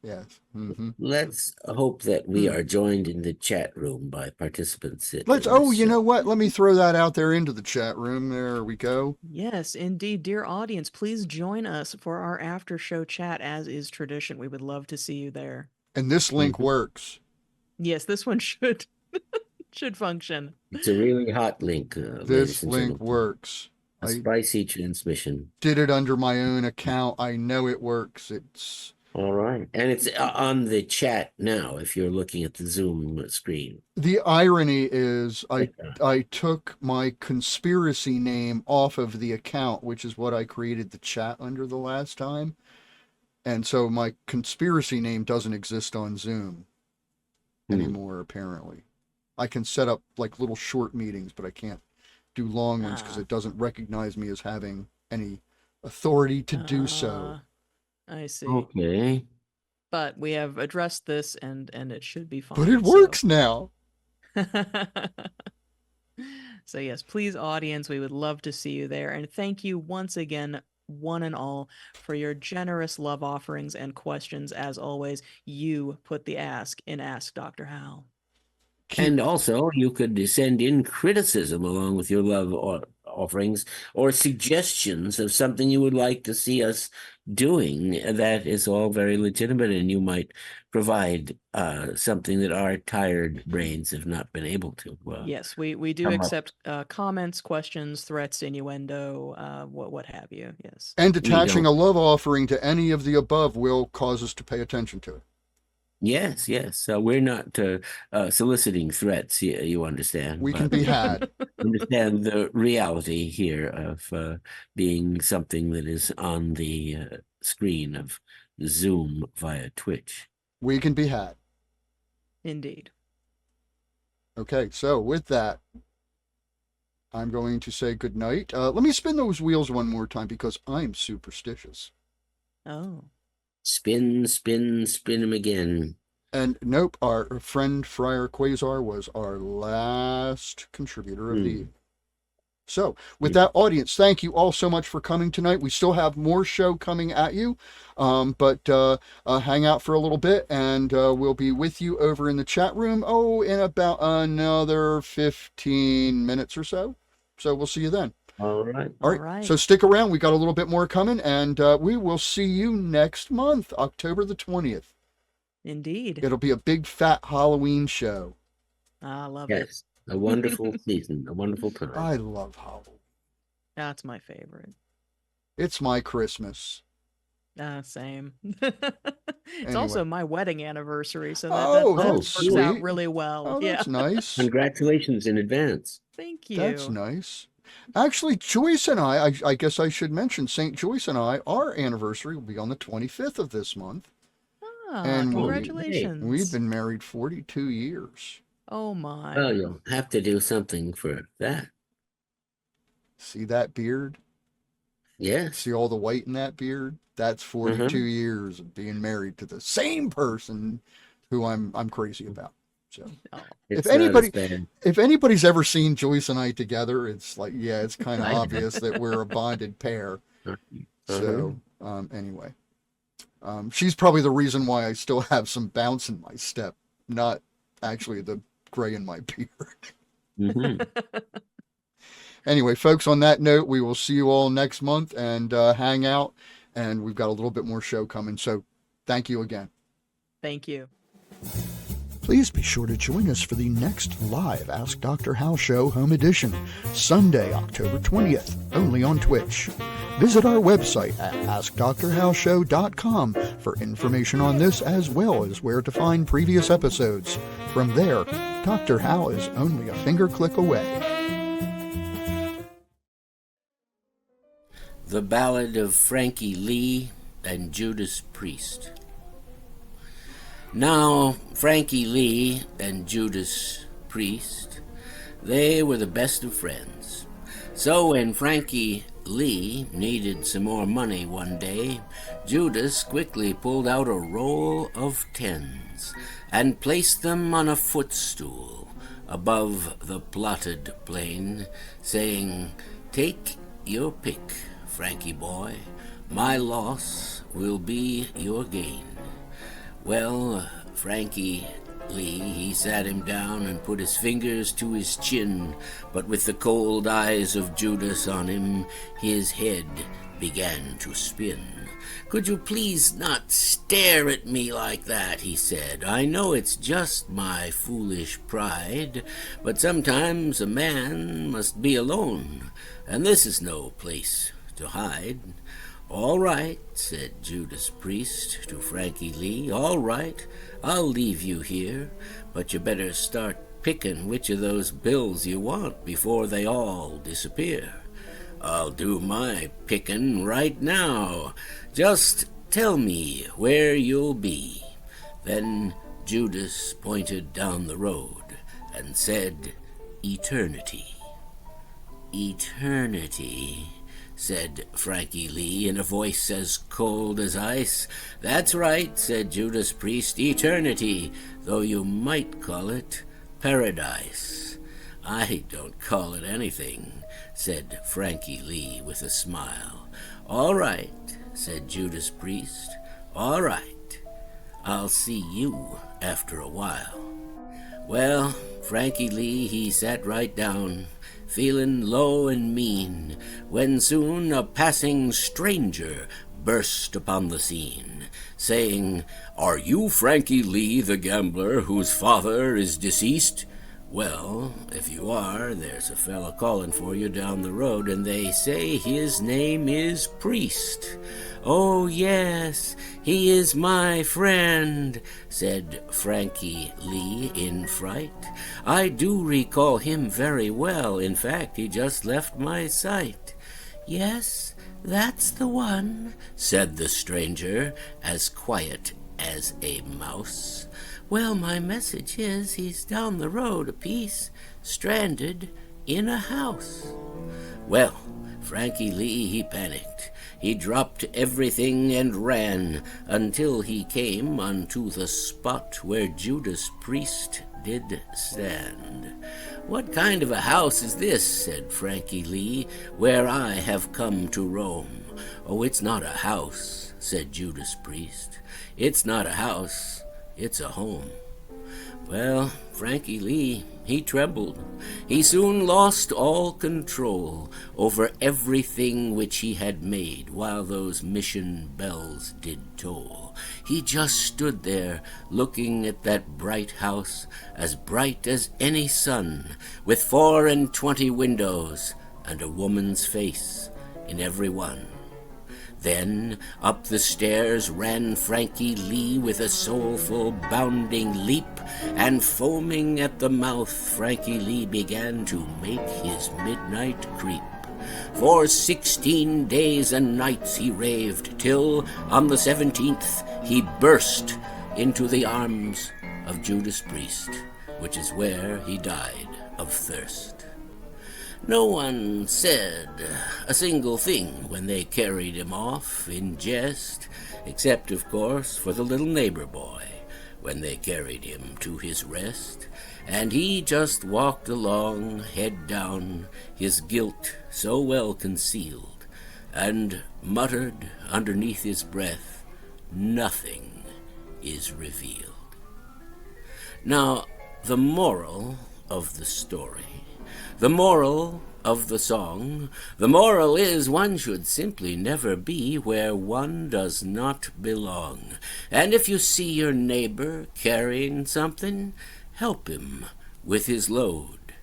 Let's hope that we are joined in the chat room by participants. You know what? Let me throw that out there into the chat room. There we go. Yes, indeed. Dear audience, please join us for our after show chat as is tradition. We would love to see you there. And this link works. Yes, this one should function. It's a really hot link. This link works. A spicy transmission. Did it under my own account. I know it works. It's all right. And it's on the chat now if you're looking at the Zoom screen. The irony is I took my conspiracy name off of the account, which is what I created the chat under the last time. And so my conspiracy name doesn't exist on Zoom anymore, apparently. I can set up like little short meetings, but I can't do long ones because it doesn't recognize me as having any authority to do so. I see. Okay. But we have addressed this and it should be fine. But it works now. So yes, please audience, we would love to see you there. And thank you once again, one and all, for your generous love offerings and questions. As always, you put the ask in Ask Dr. Hal. And also, you could send in criticism along with your love offerings or suggestions of something you would like to see us doing. That is all very legitimate, and you might provide something that our tired brains have not been able to. Yes, we do accept comments, questions, threats, innuendo, what have you. Yes. And attaching a love offering to any of the above will cause us to pay attention to it. Yes, yes. So we're not soliciting threats, you understand. We can but be had. understand the reality here of being something that is on the screen of Zoom via Twitch. We can be had. Indeed. Okay, so with that, I'm going to say good night. Let me spin those wheels one more time because I'm superstitious. Oh. Spin, spin, spin him again. And nope, our friend Friar Quasar was our last contributor of the evening. So, with that, audience, thank you all so much for coming tonight. We still have more show coming at you, but hang out for a little bit, and we'll be with you over in the chat room, in about another 15 minutes or so. So we'll see you then. All right. All right. So stick around. We got a little bit more coming, and we will see you next month, October the 20th. Indeed. It'll be a big fat Halloween show. I love Yes. it. A wonderful season, a wonderful time. I love Halloween. That's my favorite. It's my Christmas. Same. It's also my wedding anniversary, so that's works sweet. out really well. Oh, that's nice. Congratulations in advance. Thank you. That's nice. Actually, Joyce and I guess I should mention, St. Joyce and I, our anniversary will be on the 25th of this month. And congratulations. We've been married 42 years. Oh my. Well, you'll have to do something for that. See that beard? Yes. See all the white in that beard? That's 42 years of being married to the same person who I'm crazy about. So if anybody's ever seen Joyce and I together, it's like, yeah, it's kind of obvious that we're a bonded pair. So anyway, she's probably the reason why I still have some bounce in my step, not actually the gray in my beard. Anyway, folks, on that note, we will see you all next month and hang out. And we've got a little bit more show coming. So thank you again. Thank you. Please be sure to join us for the next live Ask Dr. Hal Show Home Edition, Sunday, October 20th, only on Twitch. Visit our website at AskDrHalShow.com for information on this as well as where to find previous episodes. From there, Dr. Hal is only a finger click away. The Ballad of Frankie Lee and Judas Priest. Now, Frankie Lee and Judas Priest, they were the best of friends. So when Frankie Lee needed some more money one day, Judas quickly pulled out a roll of tens and placed them on a footstool above the plotted plain, saying, "Take your pick, Frankie boy, my loss will be your gain." Well, Frankie Lee, he sat him down and put his fingers to his chin, but with the cold eyes of Judas on him, his head began to spin. "Could you please not stare at me like that?" he said. "I know it's just my foolish pride, but sometimes a man must be alone, and this is no place to hide." "All right," said Judas Priest to Frankie Lee. "All right, I'll leave you here, but you better start picking which of those bills you want before they all disappear." "I'll do my picking right now. Just tell me where you'll be." Then Judas pointed down the road and said, "Eternity." "Eternity," said Frankie Lee in a voice as cold as ice. "That's right," said Judas Priest, "eternity, though you might call it paradise." "I don't call it anything," said Frankie Lee with a smile. "All right," said Judas Priest, "all right. I'll see you after a while." Well, Frankie Lee, he sat right down, feeling low and mean, when soon a passing stranger burst upon the scene, saying, "Are you Frankie Lee, the gambler, whose father is deceased?" Well, if you are, there's a fella calling for you down the road, and they say his name is Priest. Oh, yes, he is my friend, said Frankie Lee in fright. I do recall him very well. In fact, he just left my sight. Yes, that's the one, said the stranger, as quiet as a mouse. Well, my message is he's down the road a piece, stranded in a house. Well, Frankie Lee, he panicked. He dropped everything and ran until he came unto the spot where Judas Priest did stand. What kind of a house is this, said Frankie Lee, where I have come to roam? Oh, it's not a house, said Judas Priest. It's not a house, it's a home. Well, Frankie Lee, he trembled. He soon lost all control over everything which he had made while those mission bells did toll. He just stood there looking at that bright house, as bright as any sun, with 24 windows and a woman's face in every one. Then up the stairs ran Frankie Lee with a soulful bounding leap, and foaming at the mouth Frankie Lee began to make his midnight creep. For 16 days and nights he raved, till on the 17th he burst into the arms of Judas Priest, which is where he died of thirst. No one said a single thing when they carried him off in jest, except, of course, for the little neighbor boy when they carried him to his rest, and he just walked along, head down, his guilt so well concealed, and muttered underneath his breath, "Nothing is revealed." Now, the moral of the story, the moral of the song, the moral is one should simply never be where one does not belong. And if you see your neighbor carrying something, help him with his load,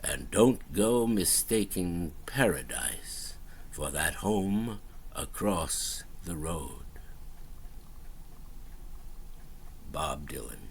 and don't go mistaking paradise for that home across the road. Bob Dylan.